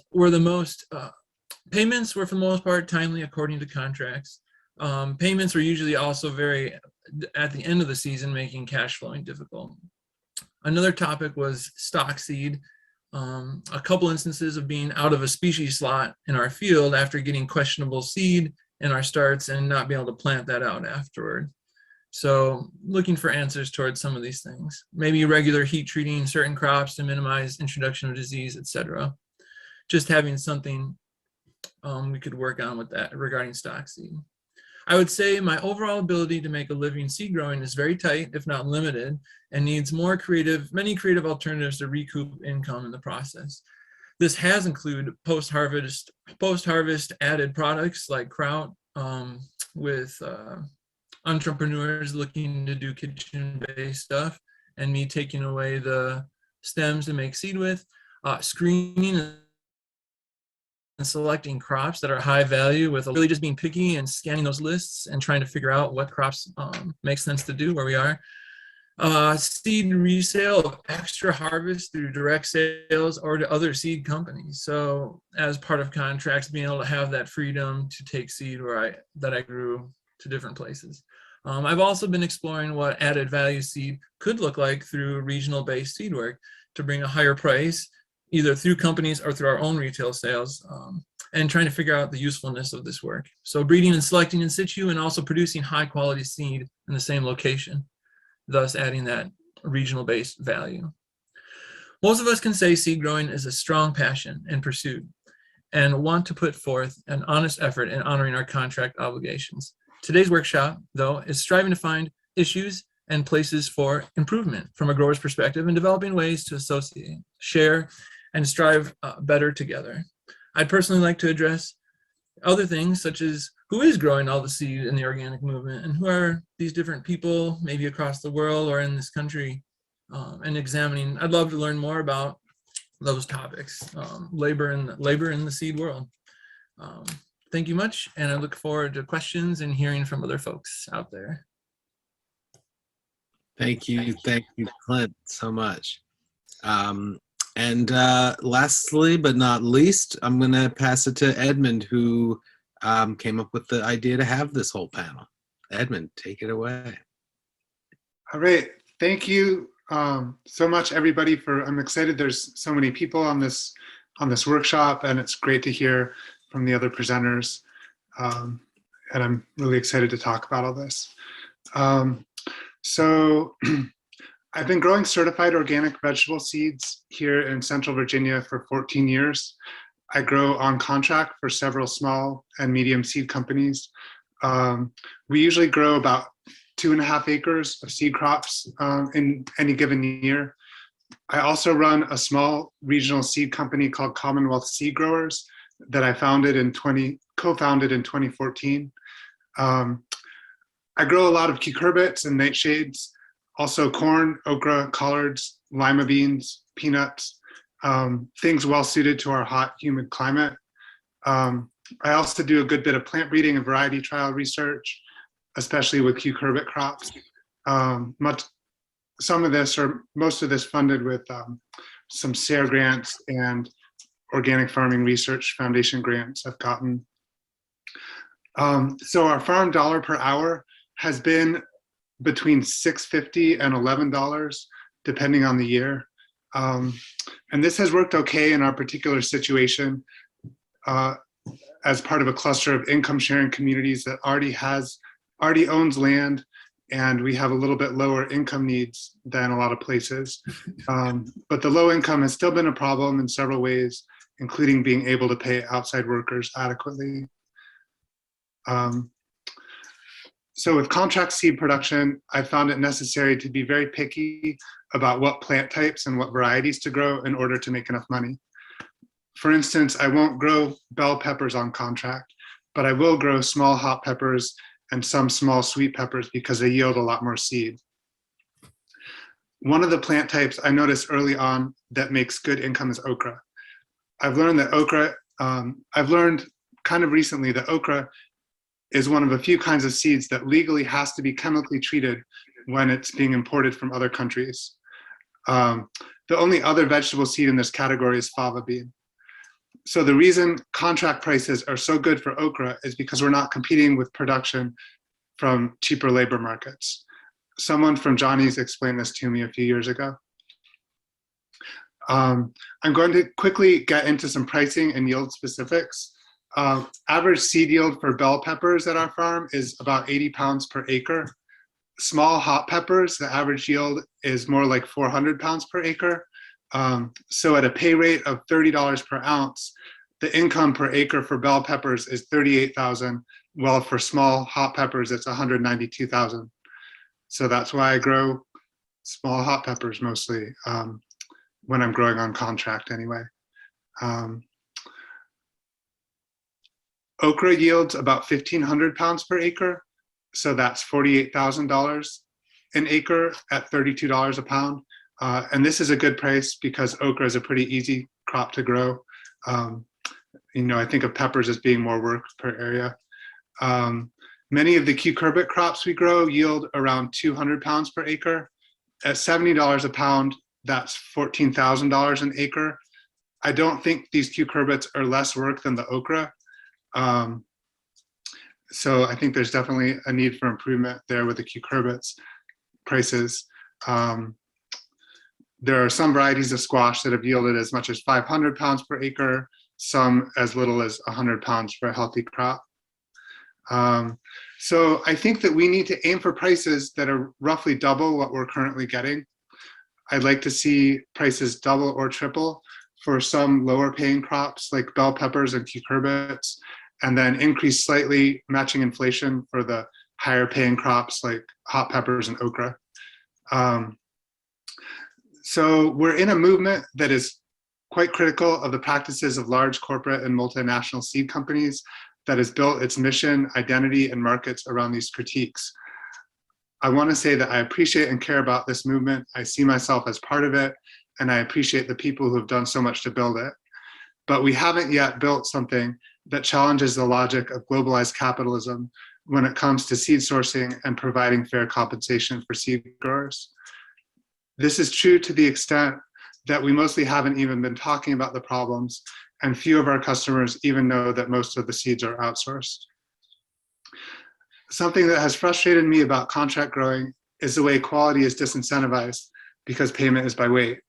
payments were for the most part timely according to contracts. Payments were usually also very at the end of the season, making cash flowing difficult. Another topic was stock seed. A couple instances of being out of a species slot in our field after getting questionable seed in our starts and not being able to plant that out afterward. So looking for answers towards some of these things. Maybe regular heat treating certain crops to minimize introduction of disease, etc. Just having something we could work on with that regarding stock seed. I would say my overall ability to make a living seed growing is very tight, if not limited, and needs many creative alternatives to recoup income in the process. This has included post-harvest added products like kraut, with entrepreneurs looking to do kitchen-based stuff, and me taking away the stems to make seed with, screening and selecting crops that are high value with really just being picky and scanning those lists and trying to figure out what crops make sense to do where we are. Seed resale of extra harvest through direct sales or to other seed companies. So as part of contracts, being able to have that freedom to take seed that I grew to different places. I've also been exploring what added value seed could look like through regional based seed work to bring a higher price, either through companies or through our own retail sales, and trying to figure out the usefulness of this work. So breeding and selecting in situ and also producing high quality seed in the same location, thus adding that regional based value. Most of us can say seed growing is a strong passion and pursuit and want to put forth an honest effort in honoring our contract obligations. Today's workshop, though, is striving to find issues and places for improvement from a grower's perspective and developing ways to associate, share, and strive better together. I'd personally like to address other things such as who is growing all the seed in the organic movement and who are these different people, maybe across the world or in this country, and examining. I'd love to learn more about those topics, labor in the seed world. Thank you much, and I look forward to questions and hearing from other folks out there. Thank you, Clint, so much. And lastly, but not least, I'm going to pass it to Edmund, who came up with the idea to have this whole panel. Edmund, take it away. All right, thank you so much, everybody. I'm excited. There's so many people on this workshop, and it's great to hear from the other presenters. And I'm really excited to talk about all this. So I've been growing certified organic vegetable seeds here in Central Virginia for 14 years. I grow on contract for several small and medium seed companies. We usually grow about 2.5 acres of seed crops in any given year. I also run a small regional seed company called Commonwealth Seed Growers that I co-founded in 2014. I grow a lot of cucurbits and nightshades, also corn, okra, collards, lima beans, peanuts, things well suited to our hot, humid climate. I also do a good bit of plant breeding and variety trial research, especially with cucurbit crops. Some of this, or most of this, funded with some SARE grants and Organic Farming Research Foundation grants I've gotten. So our farm dollar per hour has been between $6.50 and $11, depending on the year. And this has worked okay in our particular situation as part of a cluster of income sharing communities that already owns land, and we have a little bit lower income needs than a lot of places. But the low income has still been a problem in several ways, including being able to pay outside workers adequately. So with contract seed production, I found it necessary to be very picky about what plant types and what varieties to grow in order to make enough money. For instance, I won't grow bell peppers on contract, but I will grow small hot peppers and some small sweet peppers because they yield a lot more seed. One of the plant types I noticed early on that makes good income is okra. I've learned kind of recently that okra is one of a few kinds of seeds that legally has to be chemically treated when it's being imported from other countries. The only other vegetable seed in this category is fava bean. So the reason contract prices are so good for okra is because we're not competing with production from cheaper labor markets. Someone from Johnny's explained this to me a few years ago. I'm going to quickly get into some pricing and yield specifics. Average seed yield for bell peppers at our farm is about 80 pounds per acre. Small hot peppers, the average yield is more like 400 pounds per acre. So at a pay rate of $30 per ounce, the income per acre for bell peppers is $38,000. Well, for small hot peppers, it's $192,000. So that's why I grow small hot peppers mostly when I'm growing on contract anyway. Okra yields about 1,500 pounds per acre. So that's $48,000 an acre at $32 a pound. And this is a good price because okra is a pretty easy crop to grow. I think of peppers as being more work per area. Many of the cucurbit crops we grow yield around 200 pounds per acre. At $70 a pound, that's $14,000 an acre. I don't think these cucurbits are less work than the okra. So I think there's definitely a need for improvement there with the cucurbits prices. There are some varieties of squash that have yielded as much as 500 pounds per acre, some as little as 100 pounds for a healthy crop. So I think that we need to aim for prices that are roughly double what we're currently getting. I'd like to see prices double or triple for some lower paying crops like bell peppers and cucurbits, and then increase slightly matching inflation for the higher paying crops like hot peppers and okra. So we're in a movement that is quite critical of the practices of large corporate and multinational seed companies that has built its mission, identity, and markets around these critiques. I want to say that I appreciate and care about this movement. I see myself as part of it, and I appreciate the people who have done so much to build it. But we haven't yet built something that challenges the logic of globalized capitalism when it comes to seed sourcing and providing fair compensation for seed growers. This is true to the extent that we mostly haven't even been talking about the problems, and few of our customers even know that most of the seeds are outsourced. Something that has frustrated me about contract growing is the way quality is disincentivized because payment is by weight.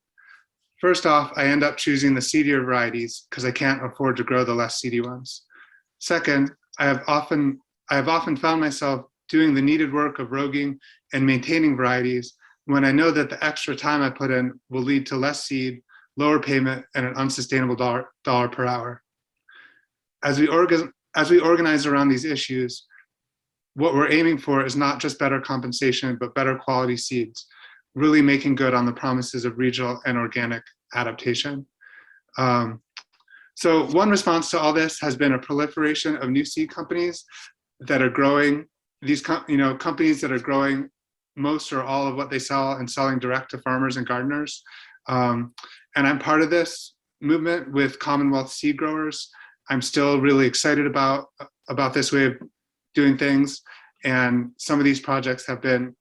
First off, I end up choosing the seedier varieties because I can't afford to grow the less seedy ones. Second, I have often found myself doing the needed work of roguing and maintaining varieties when I know that the extra time I put in will lead to less seed, lower payment, and an unsustainable dollar per hour. As we organize around these issues, what we're aiming for is not just better compensation, but better quality seeds, really making good on the promises of regional and organic adaptation. So one response to all this has been a proliferation of new seed companies that are growing, companies that are growing most or all of what they sell and selling direct to farmers and gardeners. And I'm part of this movement with Commonwealth seed growers. I'm still really excited about this way of doing things. And some of these projects have been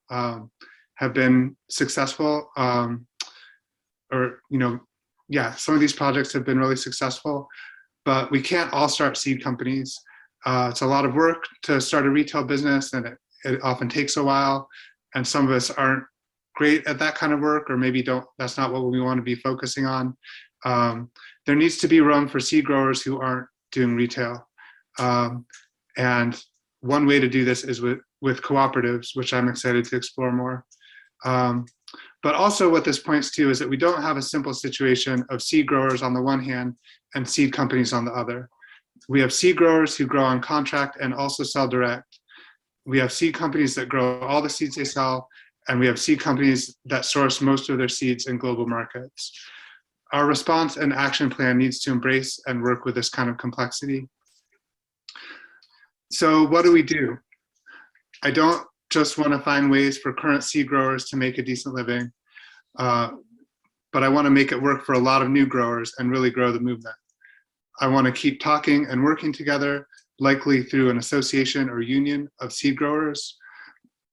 successful, some of these projects have been really successful, but we can't all start seed companies. It's a lot of work to start a retail business, and it often takes a while. And some of us aren't great at that kind of work, or maybe that's not what we want to be focusing on. There needs to be room for seed growers who aren't doing retail. And one way to do this is with cooperatives, which I'm excited to explore more. But also what this points to is that we don't have a simple situation of seed growers on the one hand and seed companies on the other. We have seed growers who grow on contract and also sell direct. We have seed companies that grow all the seeds they sell, and we have seed companies that source most of their seeds in global markets. our response and action plan needs to embrace and work with this kind of complexity. So what do? I don't just want to find ways for current seed growers to make a decent living, but I want to make it work for a lot of new growers and really grow the movement. I want to keep talking and working together, likely through an association or union of seed growers.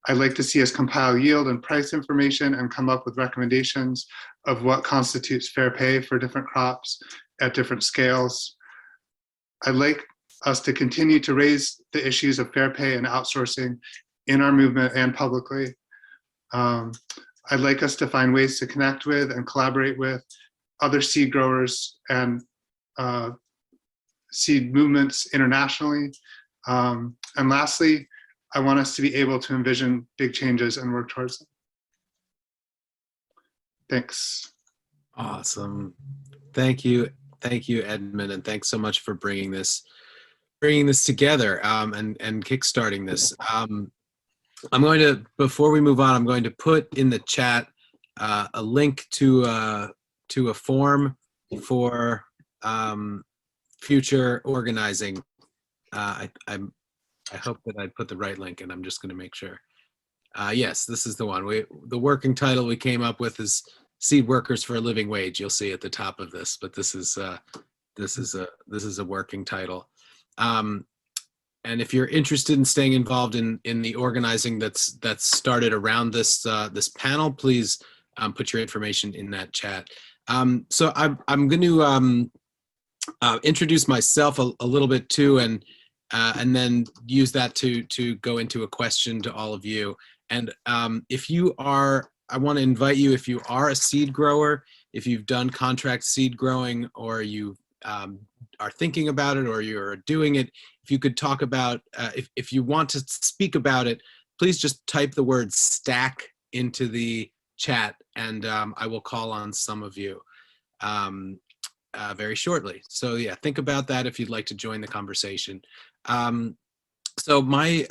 I'd like to see us compile yield and price information and come up with recommendations of what constitutes fair pay for different crops at different scales. I'd like us to continue to raise the issues of fair pay and outsourcing in our movement and publicly. I'd like us to find ways to connect with and collaborate with other seed growers and seed movements internationally. And lastly, I want us to be able to envision big changes and work towards them. Thanks. Awesome. Thank you, Edmund, and thanks so much for bringing this together and kickstarting this. I'm going to, before we move on, I'm going to put in the chat a link to a form for future organizing. I hope that I put the right link, and I'm just going to make sure. Yes, this is the one. The working title we came up with is "Seed Workers for a Living Wage." You'll see at the top of this, but this is a working title. And if you're interested in staying involved in the organizing that's started around this panel, please put your information in that chat. So I'm going to introduce myself a little bit too, and then use that to go into a question to all of you. And if you are, I want to invite you, if you are a seed grower, if you've done contract seed growing, or you are thinking about it, or you're doing it, if you could talk about, if you want to speak about it, please just type the word stack into the chat, and I will call on some of you very shortly. So yeah, think about that if you'd like to join the conversation. So my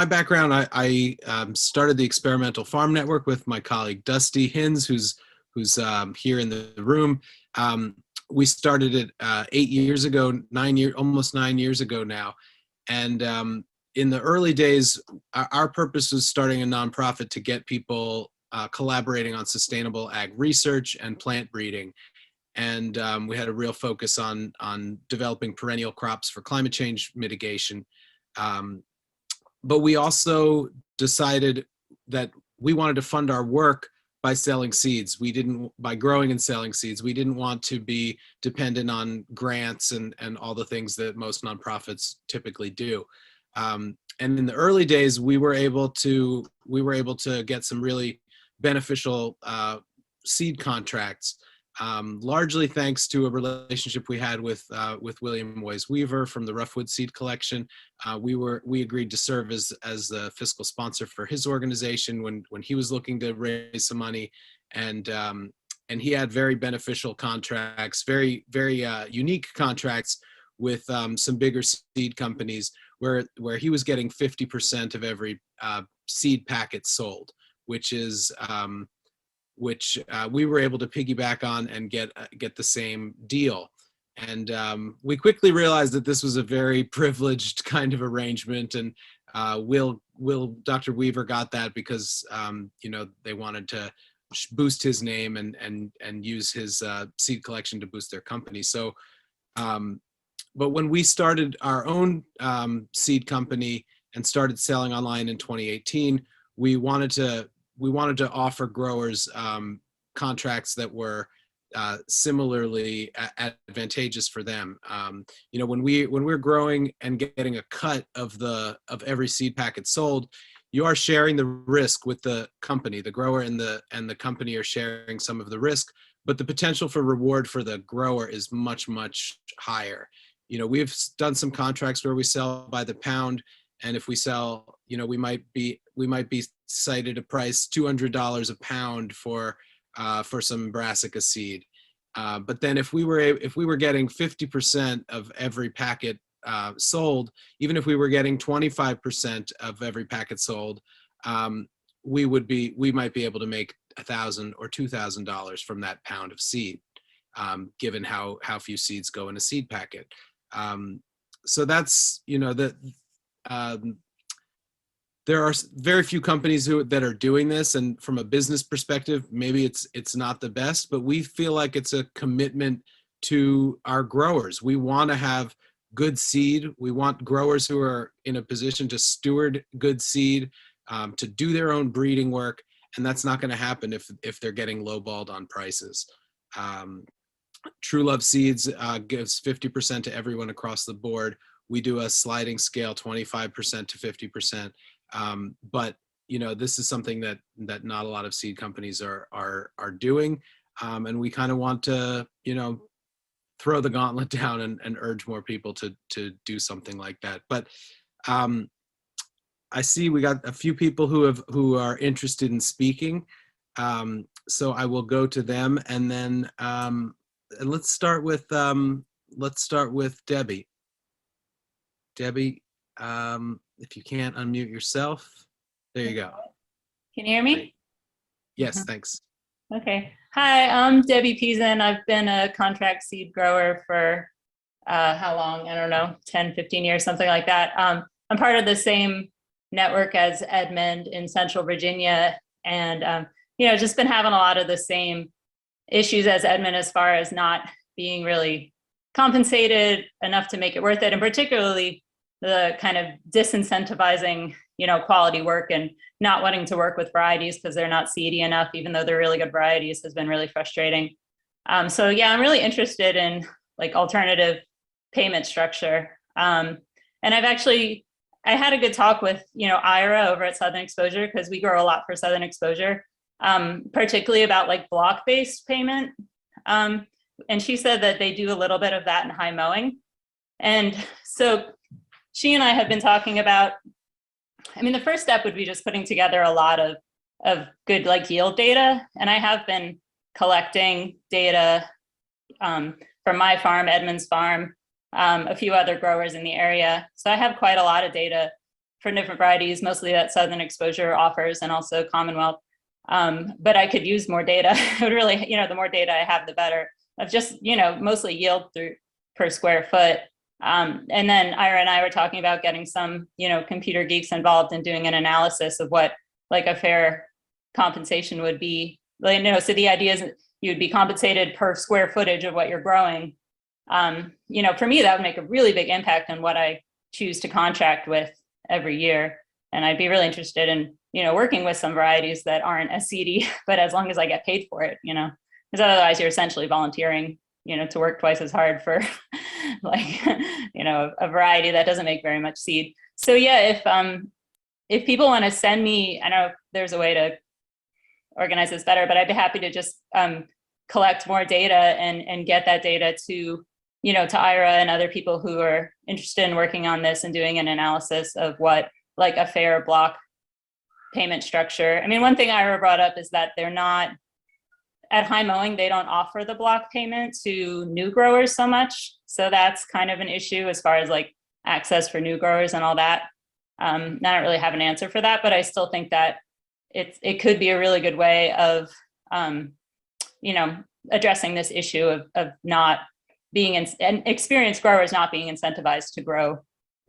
background, I started the Experimental Farm Network with my colleague Dusty Hinz, who's here in the room. We started it 8 years ago, almost 9 years ago now. And in the early days, our purpose was starting a nonprofit to get people collaborating on sustainable ag research and plant breeding. And we had a real focus on developing perennial crops for climate change mitigation. But we also decided that we wanted to fund our work by selling seeds. By growing and selling seeds. We didn't want to be dependent on grants and all the things that most nonprofits typically do. And in the early days, we were able to get some really beneficial seed contracts. Largely thanks to a relationship we had with William Wise Weaver from the Roughwood Seed Collection. We agreed to serve as the fiscal sponsor for his organization when he was looking to raise some money, and he had very beneficial contracts, very unique contracts with some bigger seed companies where he was getting 50% of every seed packet sold, which we were able to piggyback on and get the same deal. And we quickly realized that this was a very privileged kind of arrangement, and Dr. Weaver got that because they wanted to boost his name and use his seed collection to boost their company. So, but when we started our own seed company and started selling online in 2018, we wanted to offer growers contracts that were similarly advantageous for them. When we're growing and getting a cut of every seed packet sold, you are sharing the risk with the company. The grower and the company are sharing some of the risk, but the potential for reward for the grower is much, much higher. We've done some contracts where we sell by the pound, and if we sell, we might be cited a price $200 a pound for some brassica seed. But then if we were getting 50% of every packet sold, even if we were getting 25% of every packet sold, we might be able to make $1,000 or $2,000 from that pound of seed. given how few seeds go in a seed packet. So that's, you know, there are very few companies that are doing this, and from a business perspective, maybe it's not the best, but we feel like it's a commitment to our growers. We want to have good seed. We want growers who are in a position to steward good seed, to do their own breeding work, and that's not going to happen if they're getting lowballed on prices. True Love Seeds gives 50% to everyone across the board. We do a sliding scale, 25% to 50%. But you know, this is something that not a lot of seed companies are doing, and we kind of want to, you know, throw the gauntlet down and urge more people to do something like that. But I see we got a few people who are interested in speaking, so I will go to them, and then let's start with Debbie. Debbie, if you can't unmute yourself, there you go. Can you hear me? Great. Yes, thanks. Okay. Hi, I'm Debbie Peason. I've been a contract seed grower for how long? I don't know, 10, 15 years, something like that. I'm part of the same network as Edmund in Central Virginia, and you know, just been having a lot of the same issues as Edmund as far as not being really compensated enough to make it worth it, and particularly the kind of disincentivizing, you know, quality work and not wanting to work with varieties because they're not seedy enough, even though they're really good varieties, has been really frustrating. So yeah, I'm really interested in like alternative payment structure. And I had a good talk with, you know, Ira over at Southern Exposure, because we grow a lot for Southern Exposure, particularly about like block-based payment. And she said that they do a little bit of that in high mowing. And so she and I have been talking about, I mean, the first step would be just putting together a lot of good like yield data. And I have been collecting data from my farm, Edmund's farm, a few other growers in the area. So I have quite a lot of data for different varieties, mostly that Southern Exposure offers, and also Commonwealth. But I could use more data. It would really, you know, the more data I have, the better, of just, you know, mostly yield through per square foot. And then Ira and I were talking about getting some, you know, computer geeks involved in doing an analysis of what like a fair compensation would be. Like, you know, so the idea is you'd be compensated per square footage of what you're growing. You know, for me, that would make a really big impact on what I choose to contract with every year. And I'd be really interested in, you know, working with some varieties that aren't as seedy, but as long as I get paid for it, you know, because otherwise you're essentially volunteering, you know, to work twice as hard for like, you know, a variety that doesn't make very much seed. So yeah, if people want to send me, I know there's a way to organize this better, but I'd be happy to just collect more data and get that data to, you know, to Ira and other people who are interested in working on this and doing an analysis of what like a fair block payment structure. I mean, one thing Ira brought up is that they're not, at high mowing, they don't offer the block payment to new growers so much. So that's kind of an issue as far as like access for new growers and all that. I don't really have an answer for that, but I still think that it could be a really good way of, you know, addressing this issue of not being and experienced growers not being incentivized to grow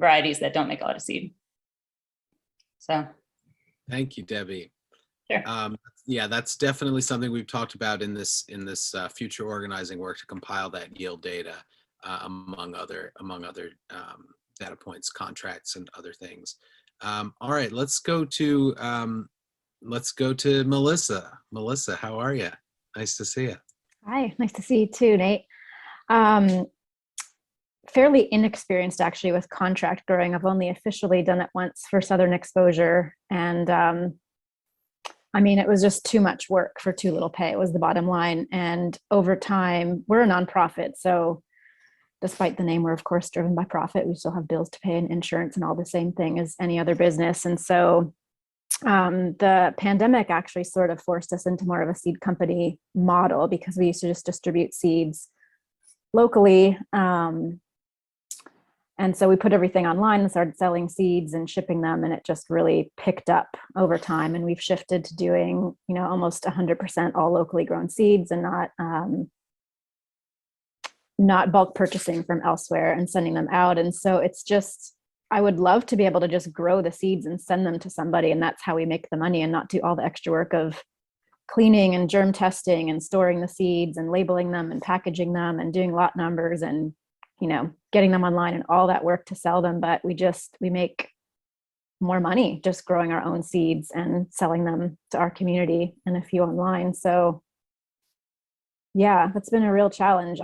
varieties that don't make a lot of seed. So. Thank you, Debbie. Sure. Yeah, that's definitely something we've talked about in this future organizing work, to compile that yield data among other data points, contracts, and other things. All right, let's go to Melissa. Melissa, how are you? Nice to see you. Hi, nice to see you too, Nate. Fairly inexperienced actually with contract growing. I've only officially done it once for Southern Exposure, and I mean, it was just too much work for too little pay. It was the bottom line. And over time, we're a nonprofit, so despite the name, we're of course driven by profit. We still have bills to pay and insurance and all the same thing as any other business. And so the pandemic actually sort of forced us into more of a seed company model, because we used to just distribute seeds locally. And so we put everything online and started selling seeds and shipping them, and it just really picked up over time. And we've shifted to doing, you know, almost 100% all locally grown seeds and not not bulk purchasing from elsewhere and sending them out. And so it's just, I would love to be able to just grow the seeds and send them to somebody, and that's how we make the money, and not do all the extra work of cleaning and germ testing and storing the seeds and labeling them and packaging them and doing lot numbers and, you know, getting them online and all that work to sell them. But we make more money just growing our own seeds and selling them to our community and a few online. So yeah, that's been a real challenge.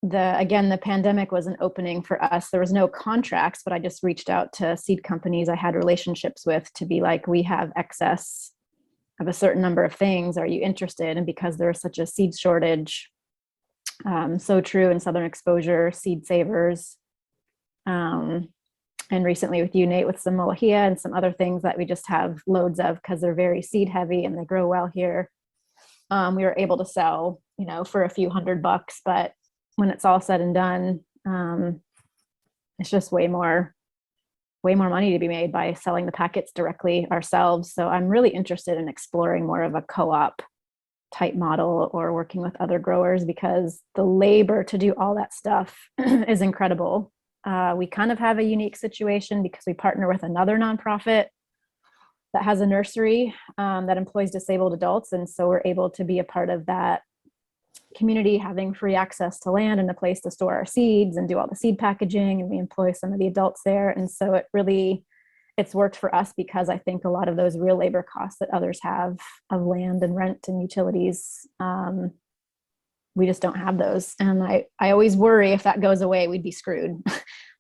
The pandemic was an opening for us. There was no contracts, but I just reached out to seed companies I had relationships with to be like, we have excess of a certain number of things. Are you interested? And because there was such a seed shortage, so true in Southern Exposure, seed savers, and recently with you, Nate, with some Molahia and some other things that we just have loads of because they're very seed heavy and they grow well here. We were able to sell, you know, for a few $100, but when it's all said and done, it's just way more money to be made by selling the packets directly ourselves. So I'm really interested in exploring more of a co-op type model or working with other growers, because the labor to do all that stuff is incredible. We kind of have a unique situation because we partner with another nonprofit that has a nursery that employs disabled adults. And so we're able to be a part of that community, having free access to land and a place to store our seeds and do all the seed packaging, and we employ some of the adults there. And so it's worked for us because I think a lot of those real labor costs that others have of land and rent and utilities, we just don't have those. And I always worry if that goes away, we'd be screwed.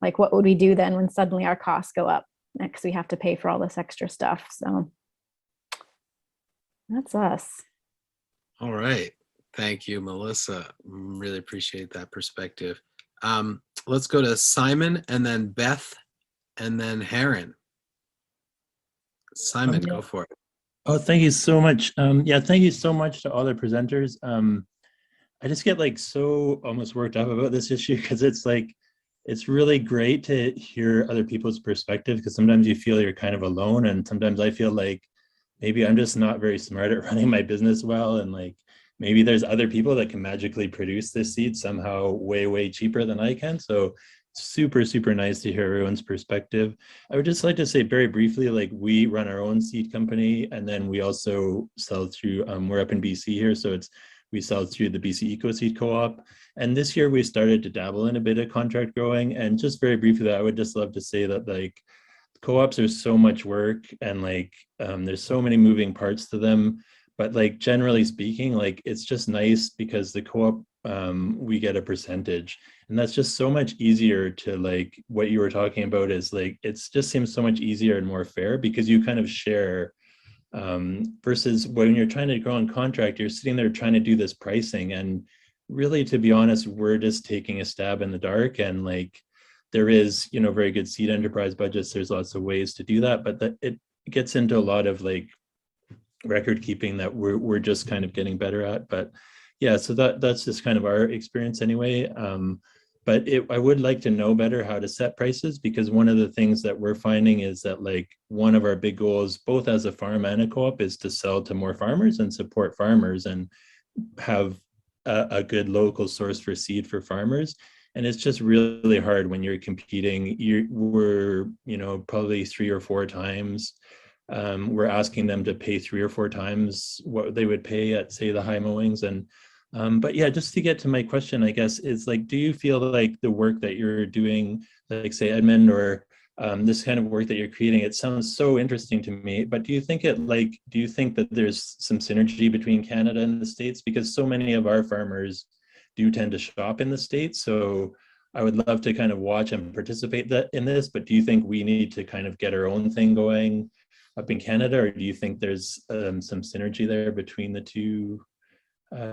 Like, what would we do then when suddenly our costs go up next? We have to pay for all this extra stuff. So that's us. All right. Thank you, Melissa. Really appreciate that perspective. Let's go to Simon and then Beth and then Heron. Simon, go for it. Oh, thank you so much. Yeah, thank you so much to all the presenters. I just get like so almost worked up about this issue because it's like, it's really great to hear other people's perspective, because sometimes you feel you're kind of alone, and sometimes I feel like maybe I'm just not very smart at running my business well, and like maybe there's other people that can magically produce this seed somehow way cheaper than I can. So super nice to hear everyone's perspective. I would just like to say very briefly, like, we run our own seed company, and then we also sell through, we're up in BC here, so we sell through the BC Eco Seed Co-op. And this year we started to dabble in a bit of contract growing. And just very briefly, I would just love to say that like co-ops are so much work, and like there's so many moving parts to them. But like generally speaking, like it's just nice because the co-op, we get a percentage, and that's just so much easier to, like what you were talking about is like, it's just seems so much easier and more fair because you kind of share, versus when you're trying to go on contract, you're sitting there trying to do this pricing, and really, to be honest, we're just taking a stab in the dark. And like, there is, you know, very good seed enterprise budgets. There's lots of ways to do that, but it gets into a lot of like record keeping that we're just kind of getting better at. But yeah, so that's just kind of our experience anyway. But I would like to know better how to set prices, because one of the things that we're finding is that like one of our big goals, both as a farm and a co-op, is to sell to more farmers and support farmers and have a good local source for seed for farmers. And it's just really hard when you're competing. We're, you know, probably 3 or 4 times. We're asking them to pay 3 or 4 times what they would pay at, say, the high mowings. And but yeah, just to get to my question, I guess, is like, do you feel like the work that you're doing, like say Edmund, or this kind of work that you're creating, it sounds so interesting to me, but do you think that there's some synergy between Canada and the States? Because so many of our farmers do tend to shop in the States. So I would love to kind of watch and participate in this, but do you think we need to kind of get our own thing going up in Canada, or do you think there's some synergy there between the two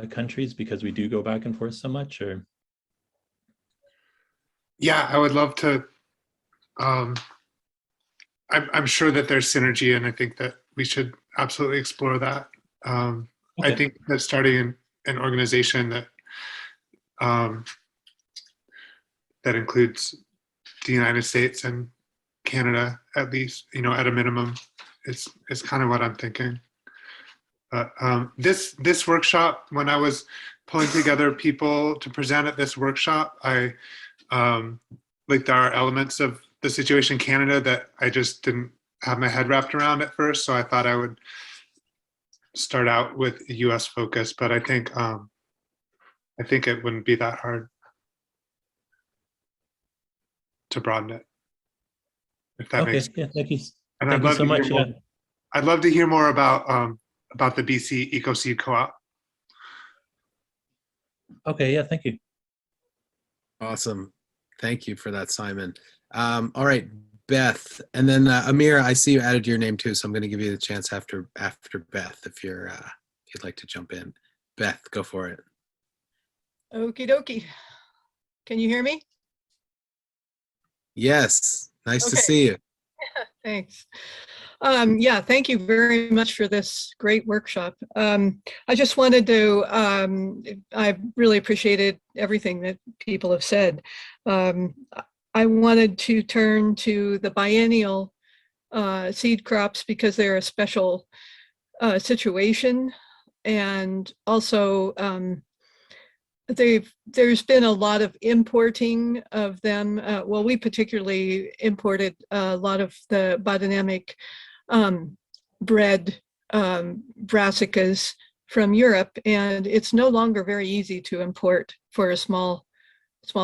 countries because we do go back and forth so much? Or yeah, I would love to. I'm sure that there's synergy, and I think that we should absolutely explore that. Okay. I think that starting an organization that that includes the United States and Canada, at least, you know, at a minimum, is kind of what I'm thinking. This workshop, when I was pulling together people to present at this workshop. Like there are elements of the situation in Canada that I just didn't have my head wrapped around at first. So I thought I would start out with a US focus, but I think it wouldn't be that hard to broaden it. If that Okay, makes sense. yeah, thank you. And Thank you so much. Yeah. I'd love to hear more about the BC Eco Seed Co-op. Okay, yeah, thank you. Awesome. Thank you for that, Simon. All right, Beth, and then Amira, I see you added your name too, so I'm going to give you the chance after Beth if you'd like to jump in. Beth, go for it. Okie dokie. Can you hear me? Yes, nice to Okay. see you. Thanks. Yeah, thank you very much for this great workshop. I just wanted to, I really appreciated everything that people have said. I wanted to turn to the biennial seed crops because they're a special situation. And also, there's been a lot of importing of them. Well, we particularly imported a lot of the biodynamic bred brassicas from Europe, and it's no longer very easy to import for a small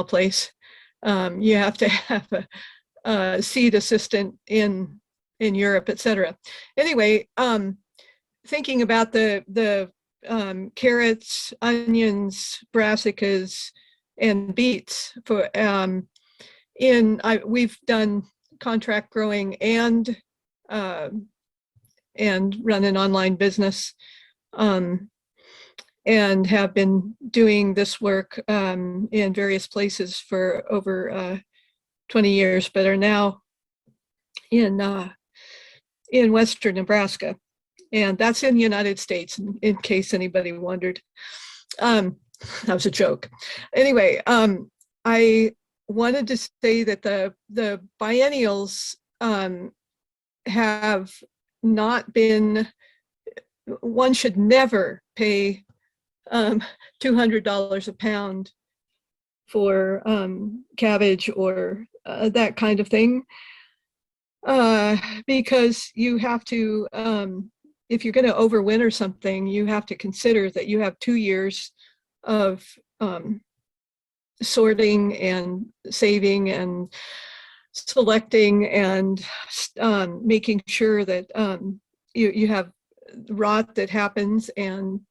place. You have to have a seed assistant in Europe, etc. Anyway, thinking about the carrots, onions, brassicas, and beets. We've done contract growing and run an online business, and have been doing this work in various places for over 20 years, but are now in Western Nebraska. And that's in the United States, in case anybody wondered. That was a joke. Anyway, I wanted to say that the biennials have not been, one should never pay $200 a pound for cabbage or that kind of thing, because you have to, if you're going to overwinter something, you have to consider that you have 2 years of sorting and saving and selecting and making sure that you have rot that happens. And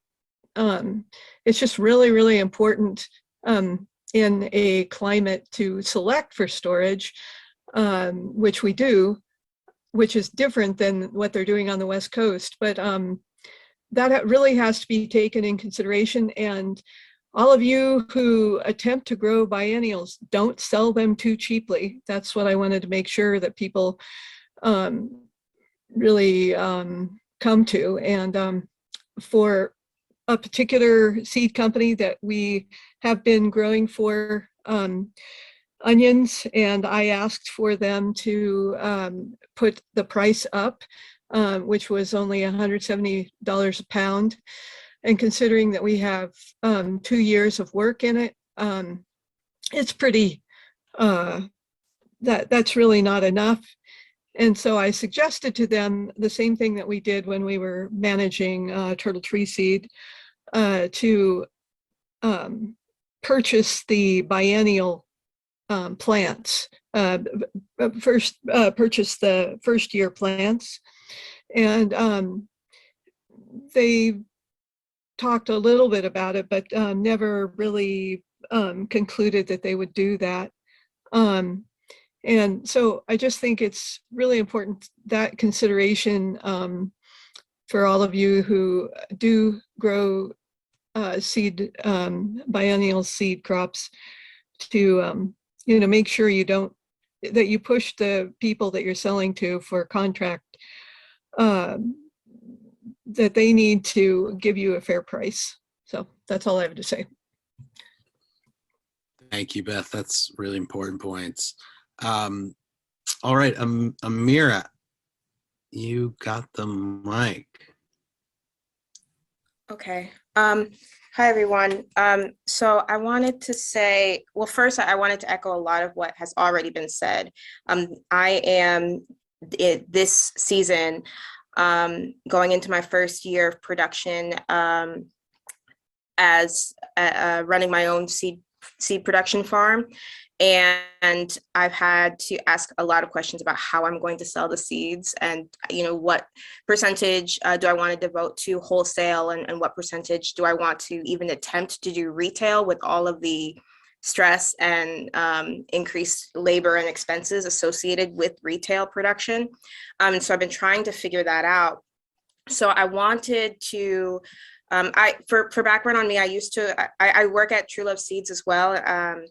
it's just really, really important in a climate to select for storage, which we do, which is different than what they're doing on the West Coast. But that really has to be taken in consideration. And all of you who attempt to grow biennials, don't sell them too cheaply. That's what I wanted to make sure that people really come to. And for a particular seed company that we have been growing for, onions, and I asked for them to put the price up, which was only $170 a pound. And considering that we have 2 years of work in it, it's pretty, that's really not enough. And so I suggested to them the same thing that we did when we were managing turtle tree seed, to purchase the biennial plants, first purchase the first year plants. And they talked a little bit about it, but never really concluded that they would do that. And so I just think it's really important, that consideration for all of you who do grow seed, biennial seed crops, to make sure that you push the people that you're selling to for contract, that they need to give you a fair price. So that's all I have to say. Thank you, Beth. That's really important points. All right, Amira, you got the mic. Okay. Hi, everyone. So I wanted to say, well, first, I wanted to echo a lot of what has already been said. I am this season going into my first year of production as running my own seed production farm. And I've had to ask a lot of questions about how I'm going to sell the seeds and, what percentage do I want to devote to wholesale and what percentage do I want to even attempt to do retail with all of the stress and increased labor and expenses associated with retail production. And so I've been trying to figure that out. So I wanted to, for background on me, I work at True Love Seeds as well.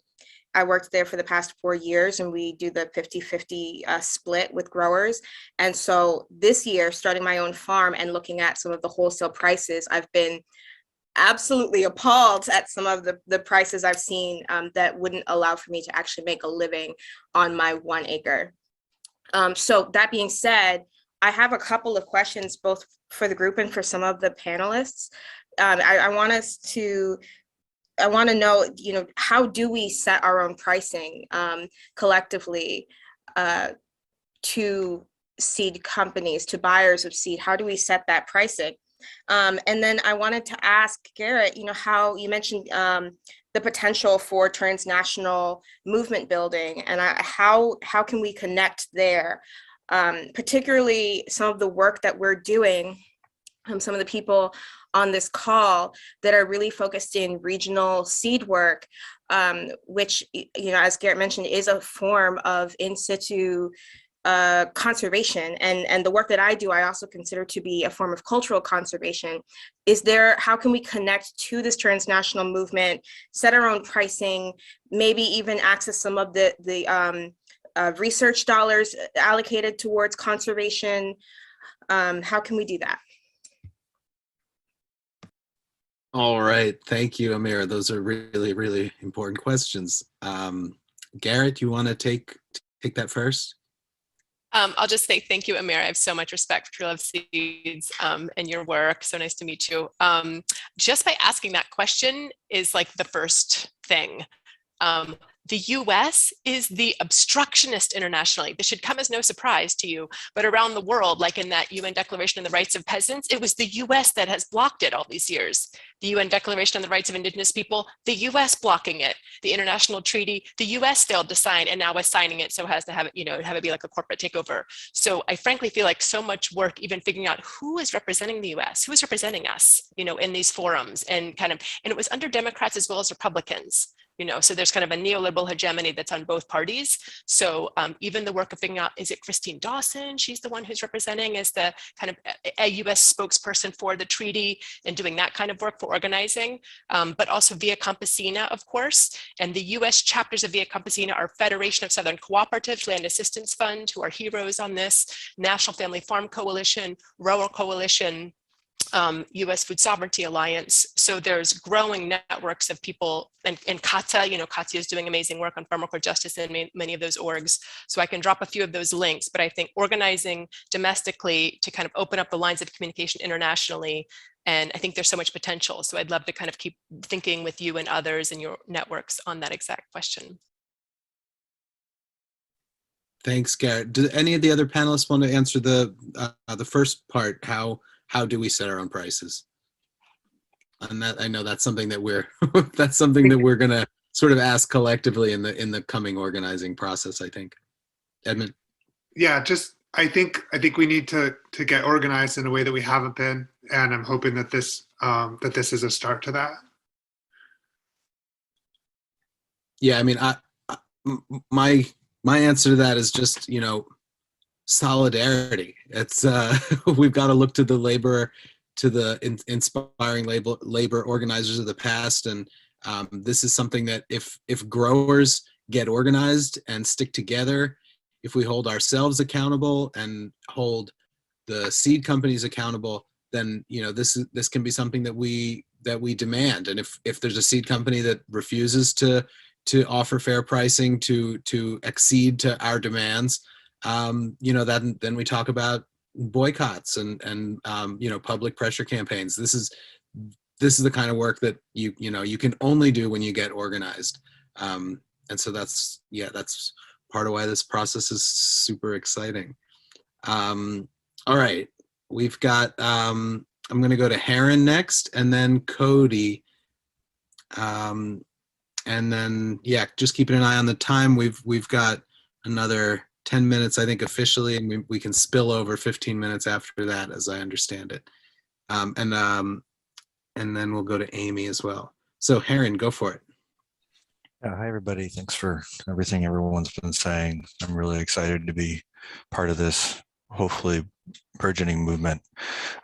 I worked there for the past 4 years and we do the 50-50 split with growers. And so this year, starting my own farm and looking at some of the wholesale prices, I've been absolutely appalled at some of the prices I've seen that wouldn't allow for me to actually make a living on my 1 acre. So that being said, I have a couple of questions both for the group and for some of the panelists. I want to know, how do we set our own pricing collectively to seed companies, to buyers of seed? How do we set that pricing? And then I wanted to ask Garrett, how you mentioned the potential for transnational movement building, and how can we connect there? Particularly some of the work that we're doing, some of the people on this call that are really focused in regional seed work, which, as Garrett mentioned, is a form of in situ conservation. And the work that I do, I also consider to be a form of cultural conservation. How can we connect to this transnational movement, set our own pricing, maybe even access some of the research dollars allocated towards conservation? How can we do that? All right. Thank you, Amira. Those are really, really important questions. Garrett, you want to take that first? I'll just say thank you, Amira. I have so much respect for True Love Seeds and your work. So nice to meet you. Just by asking that question is like the first thing. The US is the obstructionist internationally. This should come as no surprise to you, but around the world, like in that UN Declaration on the Rights of Peasants, it was the US that has blocked it all these years. The UN Declaration on the Rights of Indigenous People, the US blocking it. The international treaty, the US failed to sign and now is signing it, so has to have it, have it be like a corporate takeover. So I frankly feel like so much work even figuring out who is representing the US, who is representing us, in these forums, and it was under Democrats as well as Republicans. So there's kind of a neoliberal hegemony that's on both parties. So even the work of figuring out, is it Christine Dawson? She's the one who's representing as the kind of a US spokesperson for the treaty and doing that kind of work for organizing, but also Via Campesina, of course. And the US chapters of Via Campesina are Federation of Southern Cooperatives, Land Assistance Fund, who are heroes on this, National Family Farm Coalition, Rower Coalition, US Food Sovereignty Alliance. So there's growing networks of people, and CATA, Kathia is doing amazing work on farmworker justice in many of those orgs. So I can drop a few of those links, but I think organizing domestically to kind of open up the lines of communication internationally, and I think there's so much potential. So I'd love to kind of keep thinking with you and others in your networks on that exact question. Thanks, Garrett. Do any of the other panelists want to answer the first part? How do we set our own prices? And that, I know that's something that we're going to sort of ask collectively in the coming organizing process, I think. Edmund. Yeah, I think we need to get organized in a way that we haven't been, and I'm hoping that this is a start to that. Yeah, I mean, my answer to that is just, solidarity. It's we've got to look to the labor, to the inspiring labor organizers of the past, and this is something that if growers get organized and stick together, if we hold ourselves accountable and hold the seed companies accountable, then this can be something that we demand. And if there's a seed company that refuses to offer fair pricing, to accede to our demands, then we talk about boycotts and public pressure campaigns. this is the kind of work that you can only do when you get organized. And so that's part of why this process is super exciting. All right, we've got, I'm going to go to Heron next, and then Cody. And then, yeah, just keeping an eye on the time. We've got another 10 minutes, I think, officially, and we can spill over 15 minutes after that, as I understand it. And then we'll go to Amy as well. So Heron, go for it. Yeah, hi, everybody. Thanks for everything everyone's been saying. I'm really excited to be part of this, hopefully, burgeoning movement.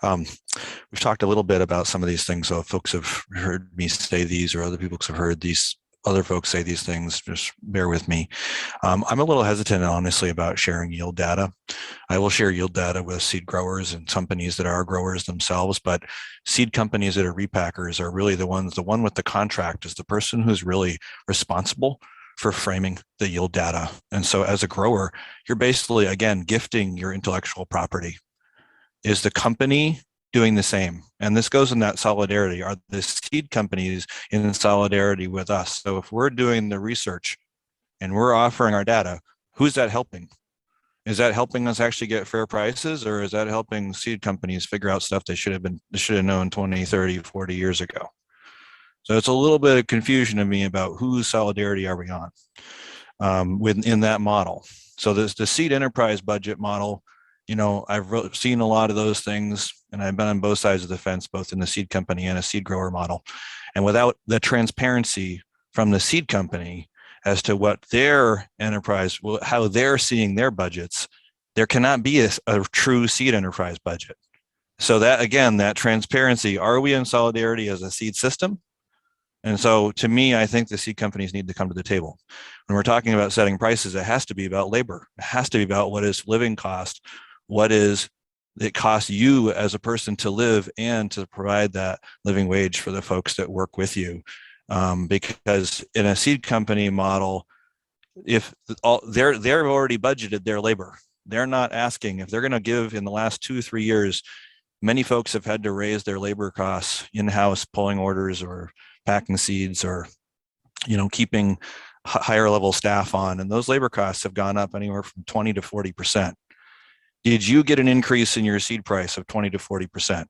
We've talked a little bit about some of these things. So if folks have heard me say these, or other people have heard these other folks say these things, just bear with me. I'm a little hesitant, honestly, about sharing yield data. I will share yield data with seed growers and companies that are growers themselves, but seed companies that are repackers are really the one with the contract is the person who's really responsible for framing the yield data. And so as a grower, you're basically, again, gifting your intellectual property. Is the company doing the same? And this goes in that solidarity. Are the seed companies in solidarity with us? So if we're doing the research and we're offering our data, who's that helping? Is that helping us actually get fair prices, or is that helping seed companies figure out stuff they should have known 20, 30, 40 years ago? So it's a little bit of confusion to me about whose solidarity are we on within that model. So the seed enterprise budget model, I've seen a lot of those things, and I've been on both sides of the fence, both in the seed company and a seed grower model. And without the transparency from the seed company as to what their enterprise, how they're seeing their budgets, there cannot be a true seed enterprise budget. So that, again, that transparency, are we in solidarity as a seed system? And so to me, I think the seed companies need to come to the table. When we're talking about setting prices, it has to be about labor. It has to be about what is living cost, what is it costs you as a person to live and to provide that living wage for the folks that work with you. Because in a seed company model, if they're already budgeted their labor, they're not asking if they're going to give. In the last 2-3 years, many folks have had to raise their labor costs in-house, pulling orders or packing seeds, or keeping higher level staff on, and those labor costs have gone up anywhere from 20 to 40%. Did you get an increase in your seed price of 20 to 40%?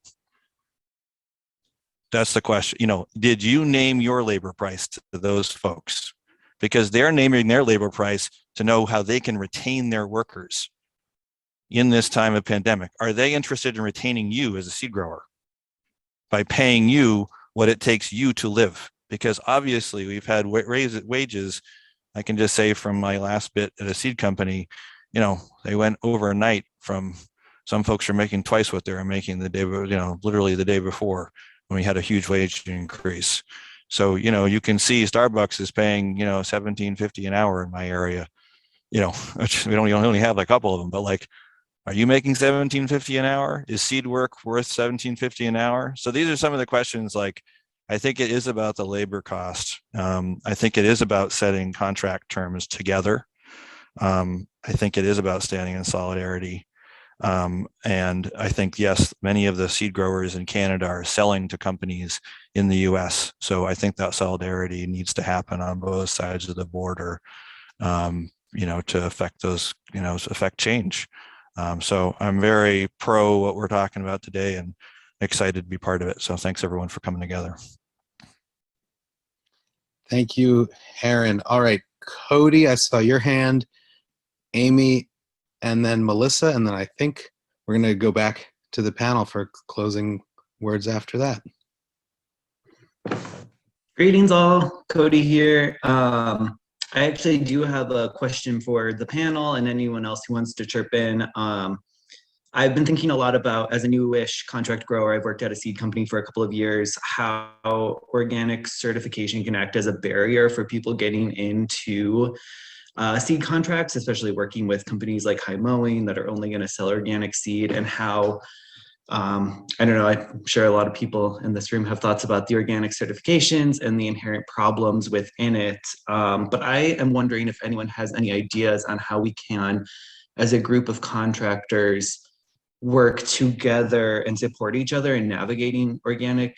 That's the question. Did you name your labor price to those folks? Because they're naming their labor price to know how they can retain their workers in this time of pandemic. Are they interested in retaining you as a seed grower by paying you what it takes you to live? Because obviously we've had raised wages. I can just say from my last bit at a seed company, they went overnight from, some folks are making twice what they were making the day, literally the day before, when we had a huge wage increase. So, you can see Starbucks is paying, $17.50 an hour in my area, which we only have a couple of them, but are you making $17.50 an hour? Is seed work worth $17.50 an hour? So these are some of the questions. I think it is about the labor cost. I think it is about setting contract terms together. I think it is about standing in solidarity. And I think, yes, many of the seed growers in Canada are selling to companies in the US. So I think that solidarity needs to happen on both sides of the border, to affect those, affect change. So I'm very pro what we're talking about today and excited to be part of it. So thanks everyone for coming together. Thank you, Heron. All right, Cody, I saw your hand, Amy, and then Melissa, and then I think we're going to go back to the panel for closing words after that. Greetings all, Cody here. I actually do have a question for the panel and anyone else who wants to chirp in. I've been thinking a lot about, as a newish contract grower, I've worked at a seed company for a couple of years, how organic certification can act as a barrier for people getting into seed contracts, especially working with companies like High Mowing that are only going to sell organic seed, and how, I don't know, I'm sure a lot of people in this room have thoughts about the organic certifications and the inherent problems within it. But I am wondering if anyone has any ideas on how we can, as a group of contractors, work together and support each other in navigating organic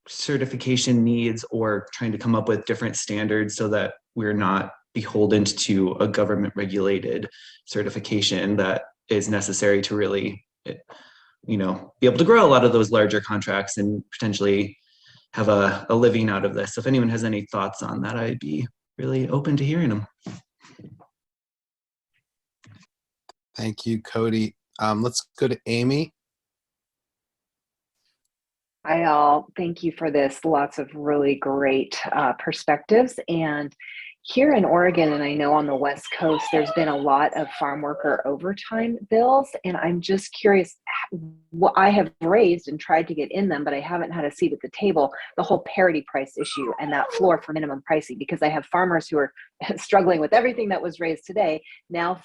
certification needs or trying to come up with different standards so that we're not beholden to a government regulated certification that is necessary to really, you know, be able to grow a lot of those larger contracts and potentially have a living out of this. So if anyone has any thoughts on that, I'd be really open to hearing them. Thank you, Cody. Let's go to Amy. Hi all, thank you for this. Lots of really great perspectives. And here in Oregon, and I know on the West Coast, there's been a lot of farm worker overtime bills. And I'm just curious what I have raised and tried to get in them, but I haven't had a seat at the table, the whole parity price issue and that floor for minimum pricing, because I have farmers who are struggling with everything that was raised today. Now,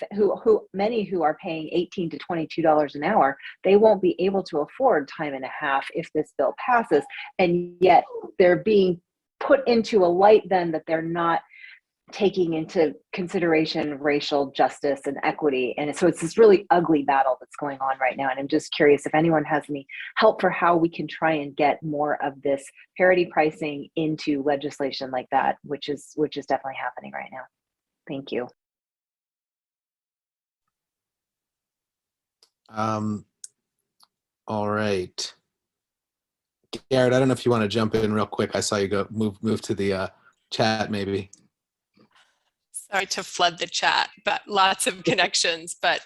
many who are paying $18 to $22 an hour, they won't be able to afford time and a half if this bill passes. And yet they're being put into a light then that they're not taking into consideration racial justice and equity. And so it's this really ugly battle that's going on right now. And I'm just curious if anyone has any help for how we can try and get more of this parity pricing into legislation like that, which is definitely happening right now. Thank you. All right. Garrett, I don't know if you want to jump in real quick. I saw you go move to the chat maybe. Sorry to flood the chat, but lots of connections. But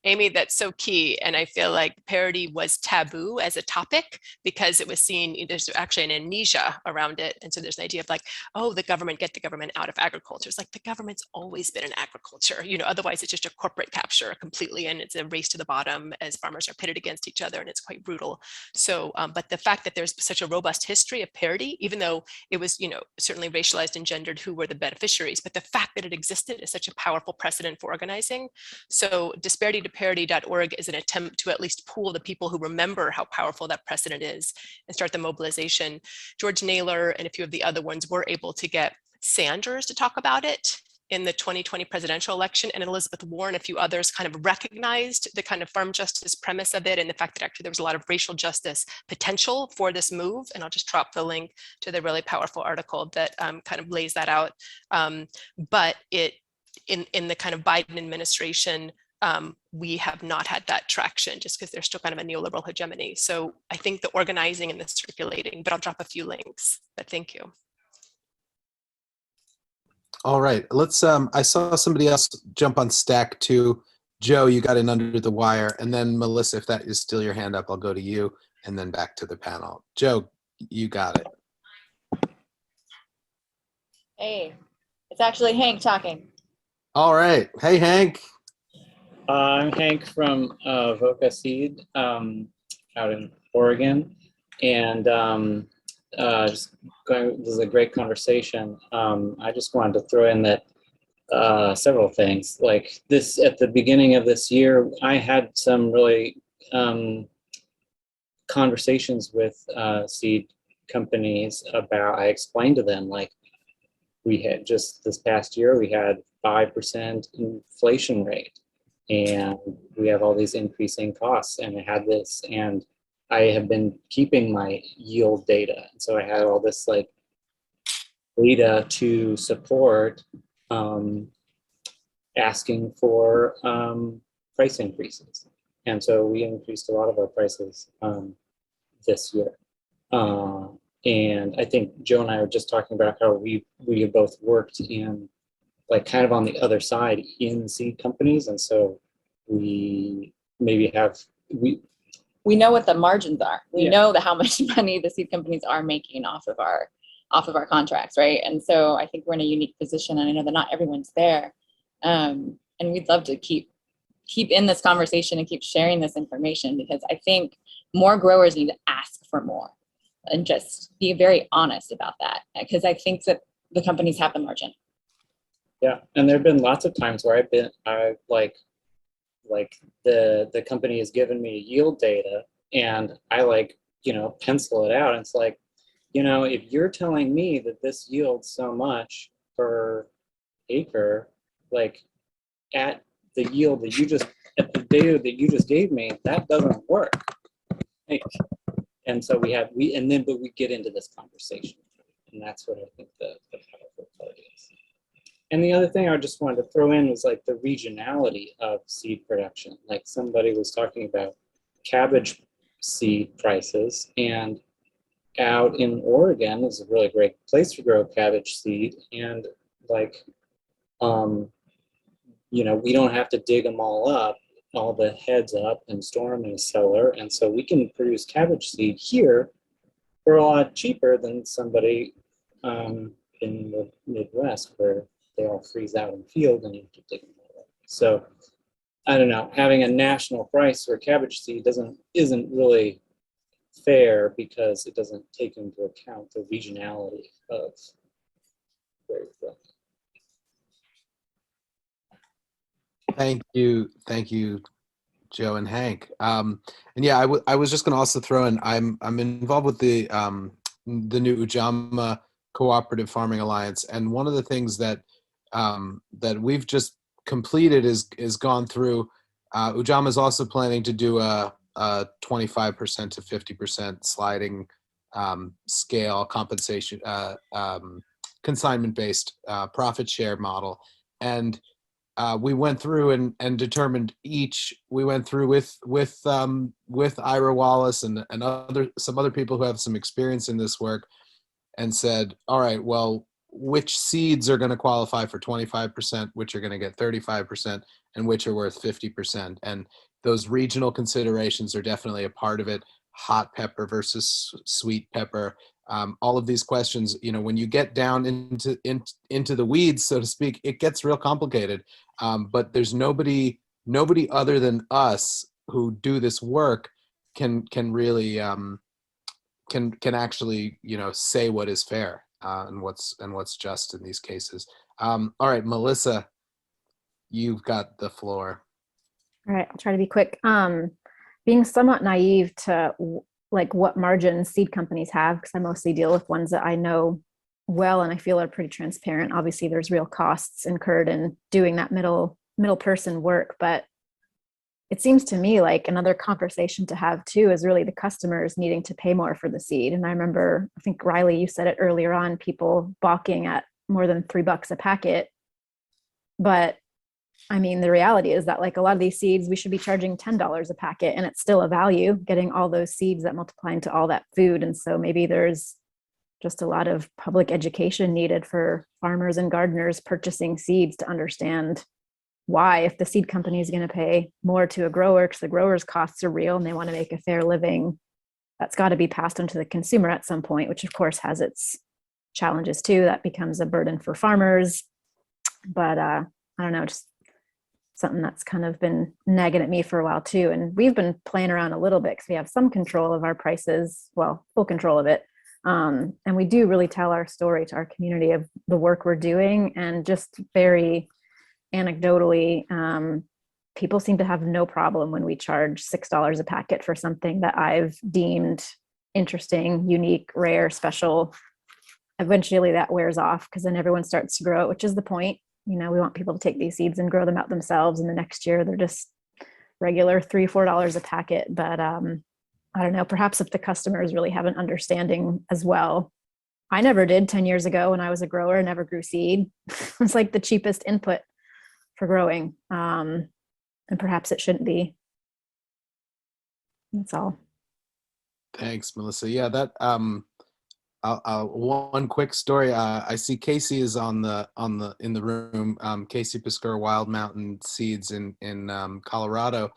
Amy, that's so key. And I feel like parity was taboo as a topic because it was seen, there's actually an amnesia around it. And so there's an idea of like, oh, get the government out of agriculture. It's like the government's always been in agriculture, you know, otherwise it's just a corporate capture completely. And it's a race to the bottom as farmers are pitted against each other and it's quite brutal. So, but the fact that there's such a robust history of parity, even though it was, you know, certainly racialized and gendered who were the beneficiaries, but the fact that it existed is such a powerful precedent for organizing. So disparitytoparity.org is an attempt to at least pool the people who remember how powerful that precedent is and start the mobilization. George Naylor and a few of the other ones were able to get Sanders to talk about it in the 2020 presidential election, and Elizabeth Warren, a few others kind of recognized the kind of farm justice premise of it and the fact that actually there was a lot of racial justice potential for this move. And I'll just drop the link to the really powerful article that kind of lays that out. But in the kind of Biden administration, we have not had that traction just because there's still kind of a neoliberal hegemony. So I think the organizing and the circulating, but I'll drop a few links, but thank you. All right, let's, I saw somebody else jump on stack too. Joe, you got in under the wire. And then Melissa, if that is still your hand up, I'll go to you and then back to the panel. Joe, you got it. Hey, it's actually Hank talking. All right, hey Hank. I'm Hank from Voca Seed out in Oregon. And this is a great conversation. I just wanted to throw in that several things. Like this, at the beginning of this year, I had some really conversations with seed companies about, I explained to them, like, we had just this past year, we had 5% inflation rate, and we have all these increasing costs, and I had this, and I have been keeping my yield data. And so I had all this like data to support asking for price increases. And so we increased a lot of our prices this year. And I think Joe and I were just talking about how we have both worked in like kind of on the other side in seed companies. And so we maybe have, we know what the margins are. We Yeah. know how much money the seed companies are making off of our contracts, right? And so I think we're in a unique position, and I know that not everyone's there. And we'd love to keep in this conversation and keep sharing this information, because I think more growers need to ask for more and just be very honest about that, because I think that the companies have the margin. Yeah, and there have been lots of times where I like the company has given me yield data, and I pencil it out. And it's like, if you're telling me that this yields so much per acre, like at the data that you just gave me, that doesn't work. Like, And so but we get into this conversation, and that's what I think the powerful part is. And the other thing I just wanted to throw in was like the regionality of seed production. Like somebody was talking about cabbage seed prices, and out in Oregon is a really great place to grow cabbage seed. And like, you know, we don't have to dig them all the heads up and store them in a cellar. And so we can produce cabbage seed here for a lot cheaper than somebody in the Midwest where they all freeze out in the field and you have to dig them all up. So I don't know, having a national price for cabbage seed isn't really fair because it doesn't take into account the regionality of where you're from. Thank you, Joe and Hank. And yeah, I was just going to also throw in. I'm involved with the new Ujamaa Cooperative Farming Alliance, and one of the things that that we've just completed is gone through. Ujamaa is also planning to do a 25% to 50% sliding scale compensation consignment-based profit share model, and we went through and determined each. We went through with Ira Wallace and some other people who have some experience in this work, and said, all right, well, which seeds are going to qualify for 25%, which are going to get 35%, and which are worth 50%. And those regional considerations are definitely a part of it. Hot pepper versus sweet pepper. All of these questions, you know, when you get down into the weeds, so to speak, it gets real complicated. But there's nobody other than us who do this work can really can actually, you know, say what is fair and what's just in these cases. All right, Melissa, you've got the floor. All right, I'll try to be quick. Being somewhat naive to like what margins seed companies have, because I mostly deal with ones that I know well and I feel are pretty transparent. Obviously, there's real costs incurred in doing that middle person work, but it seems to me like another conversation to have too is really the customers needing to pay more for the seed. And I remember, I think Reily, you said it earlier on, people balking at more than $3 a packet. But I mean, the reality is that like a lot of these seeds, we should be charging $10 a packet, and it's still a value getting all those seeds that multiply into all that food. And so maybe there's just a lot of public education needed for farmers and gardeners purchasing seeds to understand why, if the seed company is going to pay more to a grower because the grower's costs are real and they want to make a fair living, that's got to be passed on to the consumer at some point, which of course has its challenges too. That becomes a burden for farmers. But I don't know, just something that's kind of been nagging at me for a while too. And we've been playing around a little bit because we have some control of our prices, well, full control of it. And we do really tell our story to our community of the work we're doing. And just very anecdotally, people seem to have no problem when we charge $6 a packet for something that I've deemed interesting, unique, rare, special. Eventually that wears off because then everyone starts to grow it, which is the point. You know, we want people to take these seeds and grow them out themselves. And the next year they're just regular $3, $4 a packet. But I don't know, perhaps if the customers really have an understanding as well. I never did 10 years ago when I was a grower, never grew seed. It's like the cheapest input for growing. And perhaps it shouldn't be. That's all. Thanks, Melissa. Yeah, that one quick story. I see Casey is in the room. Casey Piscur Wild Mountain Seeds in Colorado.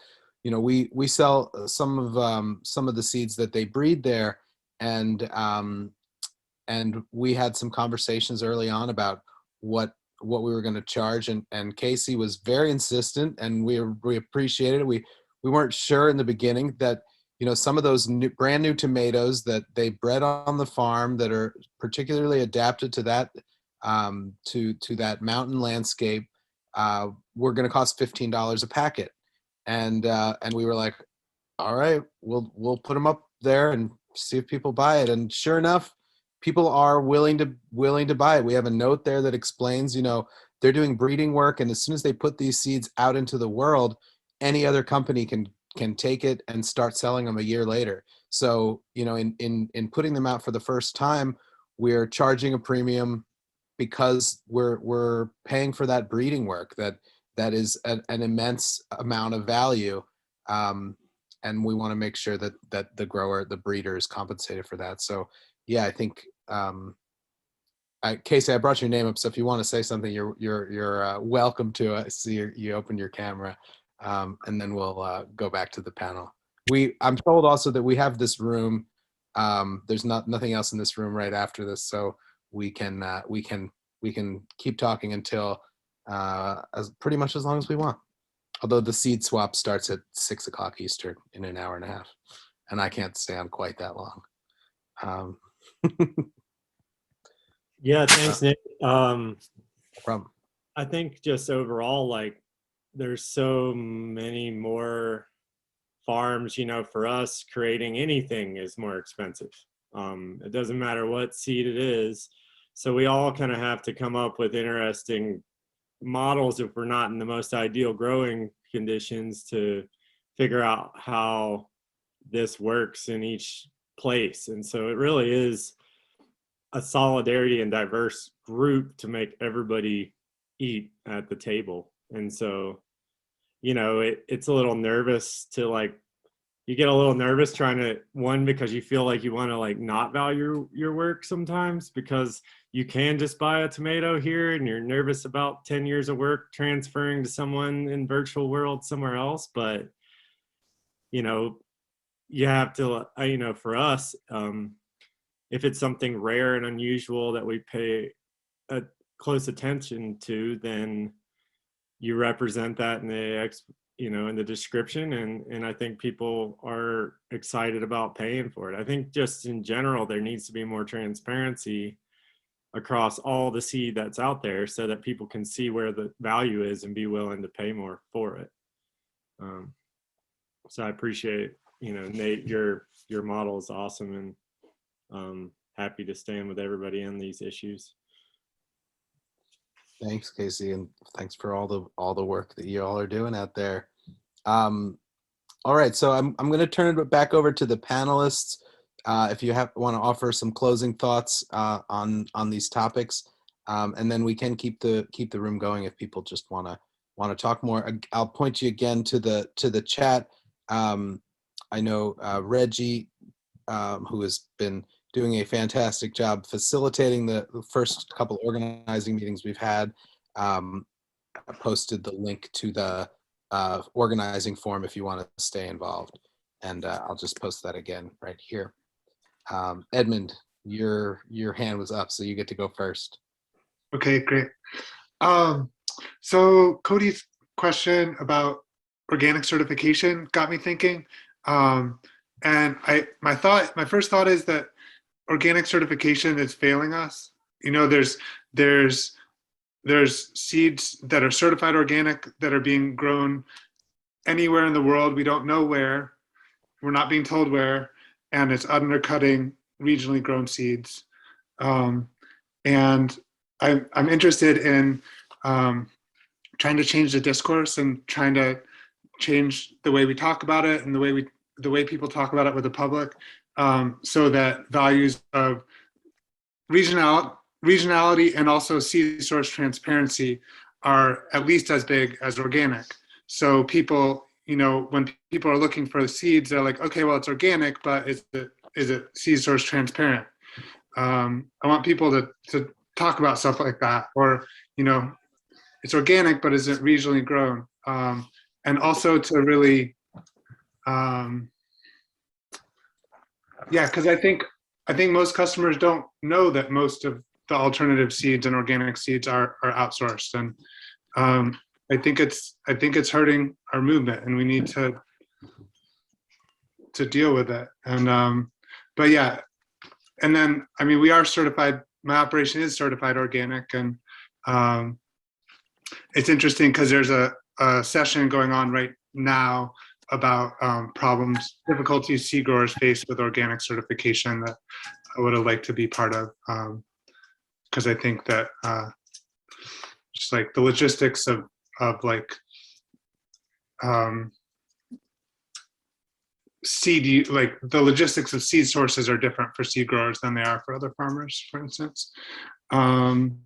You know, we sell some of the seeds that they breed there, and we had some conversations early on about what we were going to charge, and Casey was very insistent, and we appreciated it. We weren't sure in the beginning that, you know, some of those brand new tomatoes that they bred on the farm that are particularly adapted to that to that mountain landscape were going to cost $15 a packet, and we were like, all right, we'll put them up there and see if people buy it. And sure enough, people are willing to buy it. We have a note there that explains, you know, they're doing breeding work, and as soon as they put these seeds out into the world, any other company can can take it and start selling them a year later. So, you know, in putting them out for the first time, we're charging a premium because we're paying for that breeding work that is an immense amount of value. And we want to make sure that the grower, the breeder, is compensated for that. So yeah, I think Casey, I brought your name up, so if you want to say something, you're welcome to. I see you opened your camera, and then we'll go back to the panel. I'm told also that we have this room. There's nothing else in this room right after this, so we can keep talking until pretty much as long as we want. Although the seed swap starts at 6 o'clock Eastern in an hour and a half, and I can't stay on quite that long. Yeah, thanks, Nick. No problem. I think just overall, like, there's so many more farms, you know, for us, creating anything is more expensive. It doesn't matter what seed it is. So we all kind of have to come up with interesting models if we're not in the most ideal growing conditions to figure out how this works in each place. And so it really is a solidarity and diverse group to make everybody eat at the table. And so, you know, it's a little nervous to, like, you get a little nervous trying to, one, because you feel like you want to, like, not value your work sometimes because you can just buy a tomato here and you're nervous about 10 years of work transferring to someone in virtual world somewhere else. But, you know, you have to, you know, for us, if it's something rare and unusual that we pay close attention to, then you represent that in the in the description, and I think people are excited about paying for it. I think just in general there needs to be more transparency across all the seed that's out there so that people can see where the value is and be willing to pay more for it. So I appreciate, you know, Nate, your model is awesome, and happy to stand with everybody on these issues. Thanks, Casey, and thanks for all the work that you all are doing out there. All right, so I'm going to turn it back over to the panelists. If you want to offer some closing thoughts on these topics, and then we can keep the room going if people just want to talk more. I'll point you again to the chat. I know Reggie, who has been doing a fantastic job facilitating the first couple organizing meetings we've had. I posted the link to the organizing form if you want to stay involved, and I'll just post that again right here. Edmund, your hand was up, so you get to go first. Okay, great. So Cody's question about organic certification got me thinking, and my first thought is that organic certification is failing us. You know, there's seeds that are certified organic that are being grown anywhere in the world. We don't know where. We're not being told where, and it's undercutting regionally grown seeds. And I'm interested in trying to change the discourse and trying to change the way we talk about it and the way people talk about it with the public, so that values of regionality and also seed source transparency are at least as big as organic. So people, you know, when people are looking for the seeds, they're like, okay, well, it's organic, but is it seed source transparent? I want people to talk about stuff like that, or, you know, it's organic, but is it regionally grown? And also to really, yeah, because I think most customers don't know that most of the alternative seeds and organic seeds are outsourced, and I think it's hurting our movement, and we need to deal with it. And but yeah, and then I mean, we are certified. My operation is certified organic, and it's interesting because there's a session going on right now about problems, difficulties seed growers face with organic certification that I would have liked to be part of, because I think that just like the logistics of like seed, like the logistics of seed sources are different for seed growers than they are for other farmers, for instance. And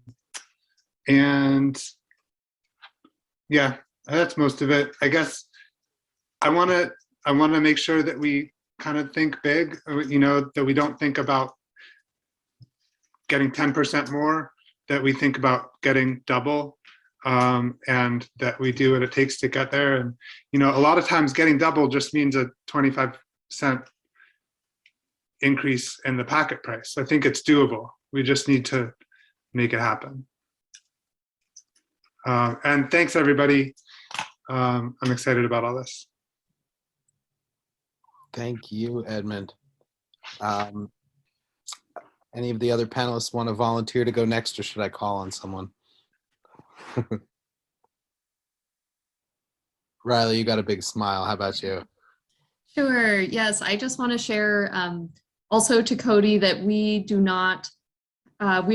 yeah, that's most of it. I guess I want to make sure that we kind of think big, you know, that we don't think about getting 10% more, that we think about getting double, and that we do what it takes to get there. And, you know, a lot of times getting double just means a 25-cent increase in the packet price. I think it's doable. We just need to make it happen. And thanks, everybody. I'm excited about all this. Thank you, Edmund. Any of the other panelists want to volunteer to go next, or should I call on someone? Reily, you got a big smile. How about you? Sure. Yes, I just want to share also to Cody that we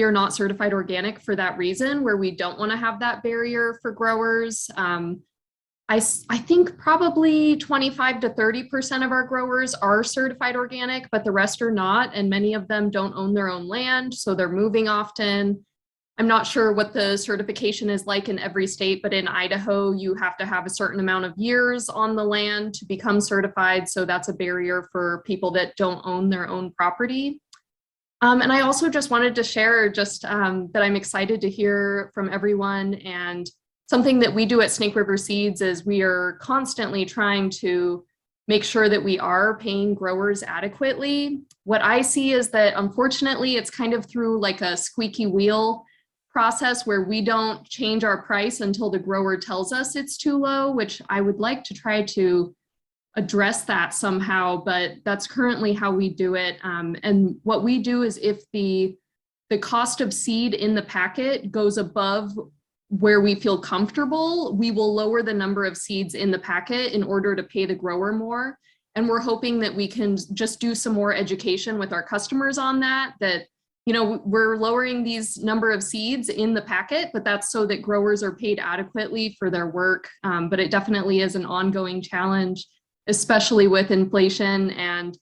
are not certified organic for that reason, where we don't want to have that barrier for growers. I think probably 25 to 30% of our growers are certified organic, but the rest are not, and many of them don't own their own land, so they're moving often. I'm not sure what the certification is like in every state, but in Idaho, you have to have a certain amount of years on the land to become certified, so that's a barrier for people that don't own their own property. And I also just wanted to share just that I'm excited to hear from everyone, and something that we do at Snake River Seeds is we are constantly trying to make sure that we are paying growers adequately. What I see is that unfortunately it's kind of through like a squeaky wheel process where we don't change our price until the grower tells us it's too low, which I would like to try to address that somehow, but that's currently how we do it. And what we do is if the cost of seed in the packet goes above where we feel comfortable, we will lower the number of seeds in the packet in order to pay the grower more. And we're hoping that we can just do some more education with our customers on that, you know, we're lowering these number of seeds in the packet, but that's so that growers are paid adequately for their work. But it definitely is an ongoing challenge, especially with inflation, and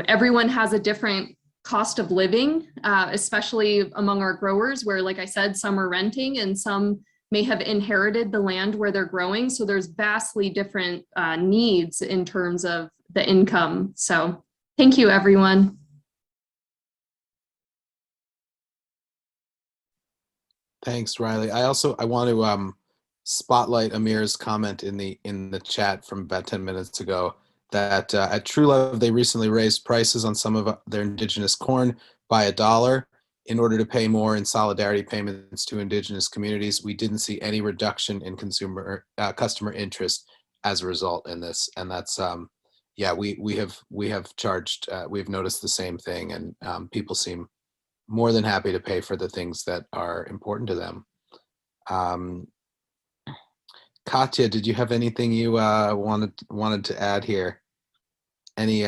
everyone has a different cost of living, especially among our growers, where, like I said, some are renting and some may have inherited the land where they're growing. So there's vastly different needs in terms of the income. So thank you, everyone. Thanks, Reily. I want to spotlight Amir's comment in the chat from about 10 minutes ago that at True Love they recently raised prices on some of their indigenous corn by $1 in order to pay more in solidarity payments to indigenous communities. We didn't see any reduction in customer interest as a result in this, and that's yeah, we have charged, we've noticed the same thing, and people seem more than happy to pay for the things that are important to them. Kathia, did you have anything you wanted to add here? Any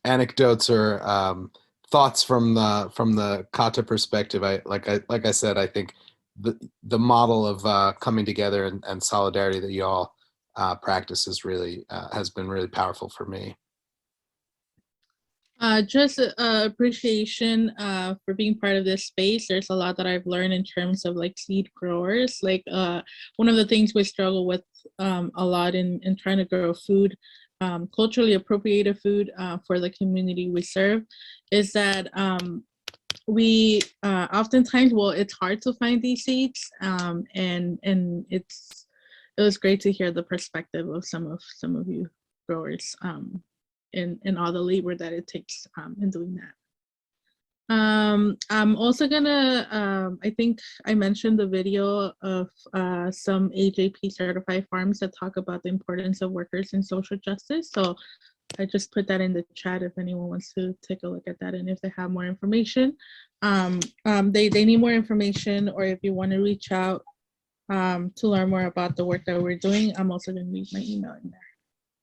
anecdotes or thoughts from the CATA perspective? Like I said, I think the model of coming together and solidarity that you all practice is really has been really powerful for me. Just appreciation for being part of this space. There's a lot that I've learned in terms of like seed growers. Like one of the things we struggle with a lot in trying to grow food, culturally appropriated food for the community we serve, is that we oftentimes, well, it's hard to find these seeds, and it was great to hear the perspective of some of you growers. And all the labor that it takes in doing that. I'm also gonna, I think I mentioned the video of some AJP certified farms that talk about the importance of workers in social justice. So I just put that in the chat if anyone wants to take a look at that, and if they have more information. They need more information, or if you want to reach out to learn more about the work that we're doing, I'm also gonna leave my email in there.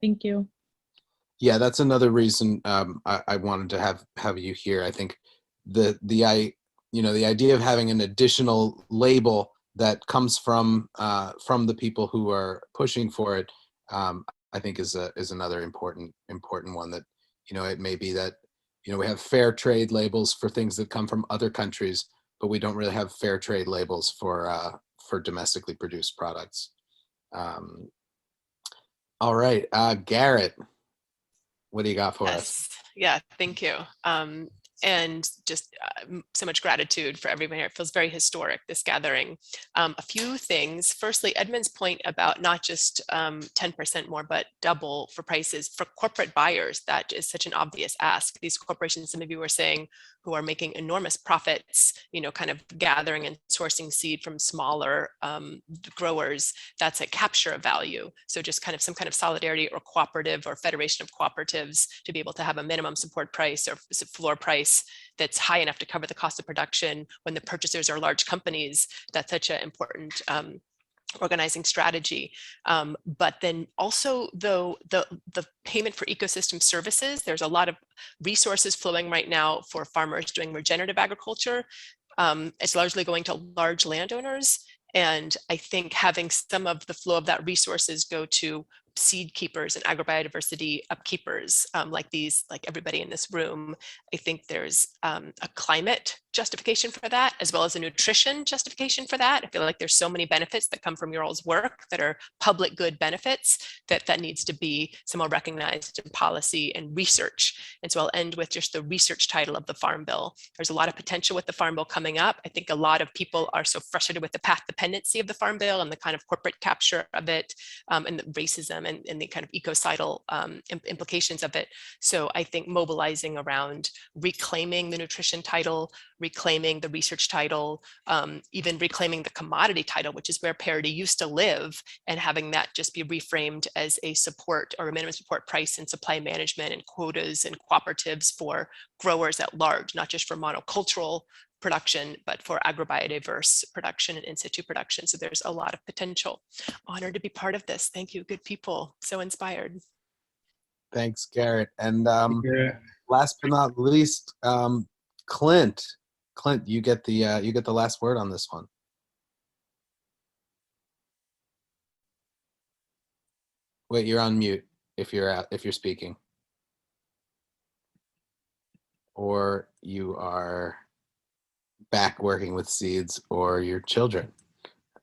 Thank you. Yeah, that's another reason I wanted to have you here. I think the idea of having an additional label that comes from the people who are pushing for it, I I think is another important one that, it may be that, we have fair trade labels for things that come from other countries, but we don't really have fair trade labels for domestically produced products. All right, Garrett, what do you got for us? Yeah, thank you. And just so much gratitude for everyone here. It feels very historic, this gathering. A few things. Firstly, Edmund's point about not just 10% more, but double for prices for corporate buyers. That is such an obvious ask. These corporations, some of you were saying, who are making enormous profits, kind of gathering and sourcing seed from smaller growers, that's a capture of value. So just kind of some kind of solidarity or cooperative or federation of cooperatives to be able to have a minimum support price or floor price that's high enough to cover the cost of production when the purchasers are large companies. That's such an important organizing strategy. But then also though the payment for ecosystem services, there's a lot of resources flowing right now for farmers doing regenerative agriculture. It's largely going to large landowners. And I think having some of the flow of that resources go to seed keepers and agrobiodiversity upkeepers like everybody in this room, I think there's a climate justification for that, as well as a nutrition justification for that. I feel like there's so many benefits that come from your all's work that are public good benefits that needs to be somewhat recognized in policy and research. And so I'll end with just the research title of the Farm Bill. There's a lot of potential with the Farm Bill coming up. I think a lot of people are so frustrated with the path dependency of the Farm Bill and the kind of corporate capture of it and the racism and the kind of ecocidal implications of it. So I think mobilizing around reclaiming the nutrition title, reclaiming the research title, even reclaiming the commodity title, which is where parity used to live, and having that just be reframed as a support or a minimum support price and supply management and quotas and cooperatives for growers at large, not just for monocultural production, but for agrobiodiverse production and in situ production. So there's a lot of potential. Honored to be part of this. Thank you, good people. So inspired. Thanks, Garrett. And last but not least, Clint, you get the last word on this one. Wait, you're on mute if you're speaking, or you are back working with seeds or your children.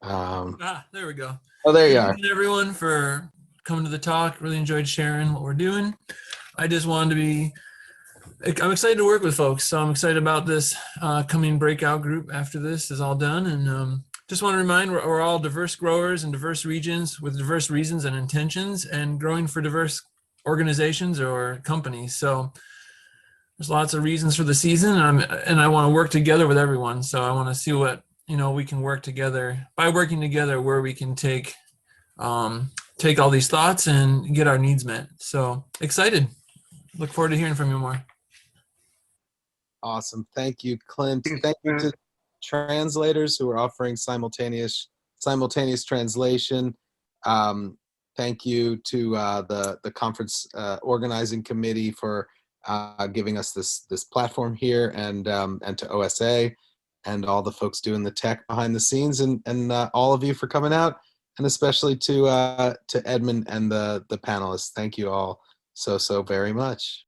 There we go. Oh, there you are. Thank you everyone for coming to the talk. Really enjoyed sharing what we're doing. I just wanted to I'm excited to work with folks. So I'm excited about this coming breakout group after this is all done. And just want to remind we're all diverse growers in diverse regions with diverse reasons and intentions and growing for diverse organizations or companies. So there's lots of reasons for the season and I want to work together with everyone. So I want to see what, we can work together by working together where we can take all these thoughts and get our needs met. So excited. Look forward to hearing from you more. Awesome. Thank you, Clint. Thank you to translators who are offering simultaneous translation. Thank you to the conference organizing committee for giving us this platform here, and to OSA and all the folks doing the tech behind the scenes, and all of you for coming out, and especially to Edmund and the panelists. Thank you all so very much.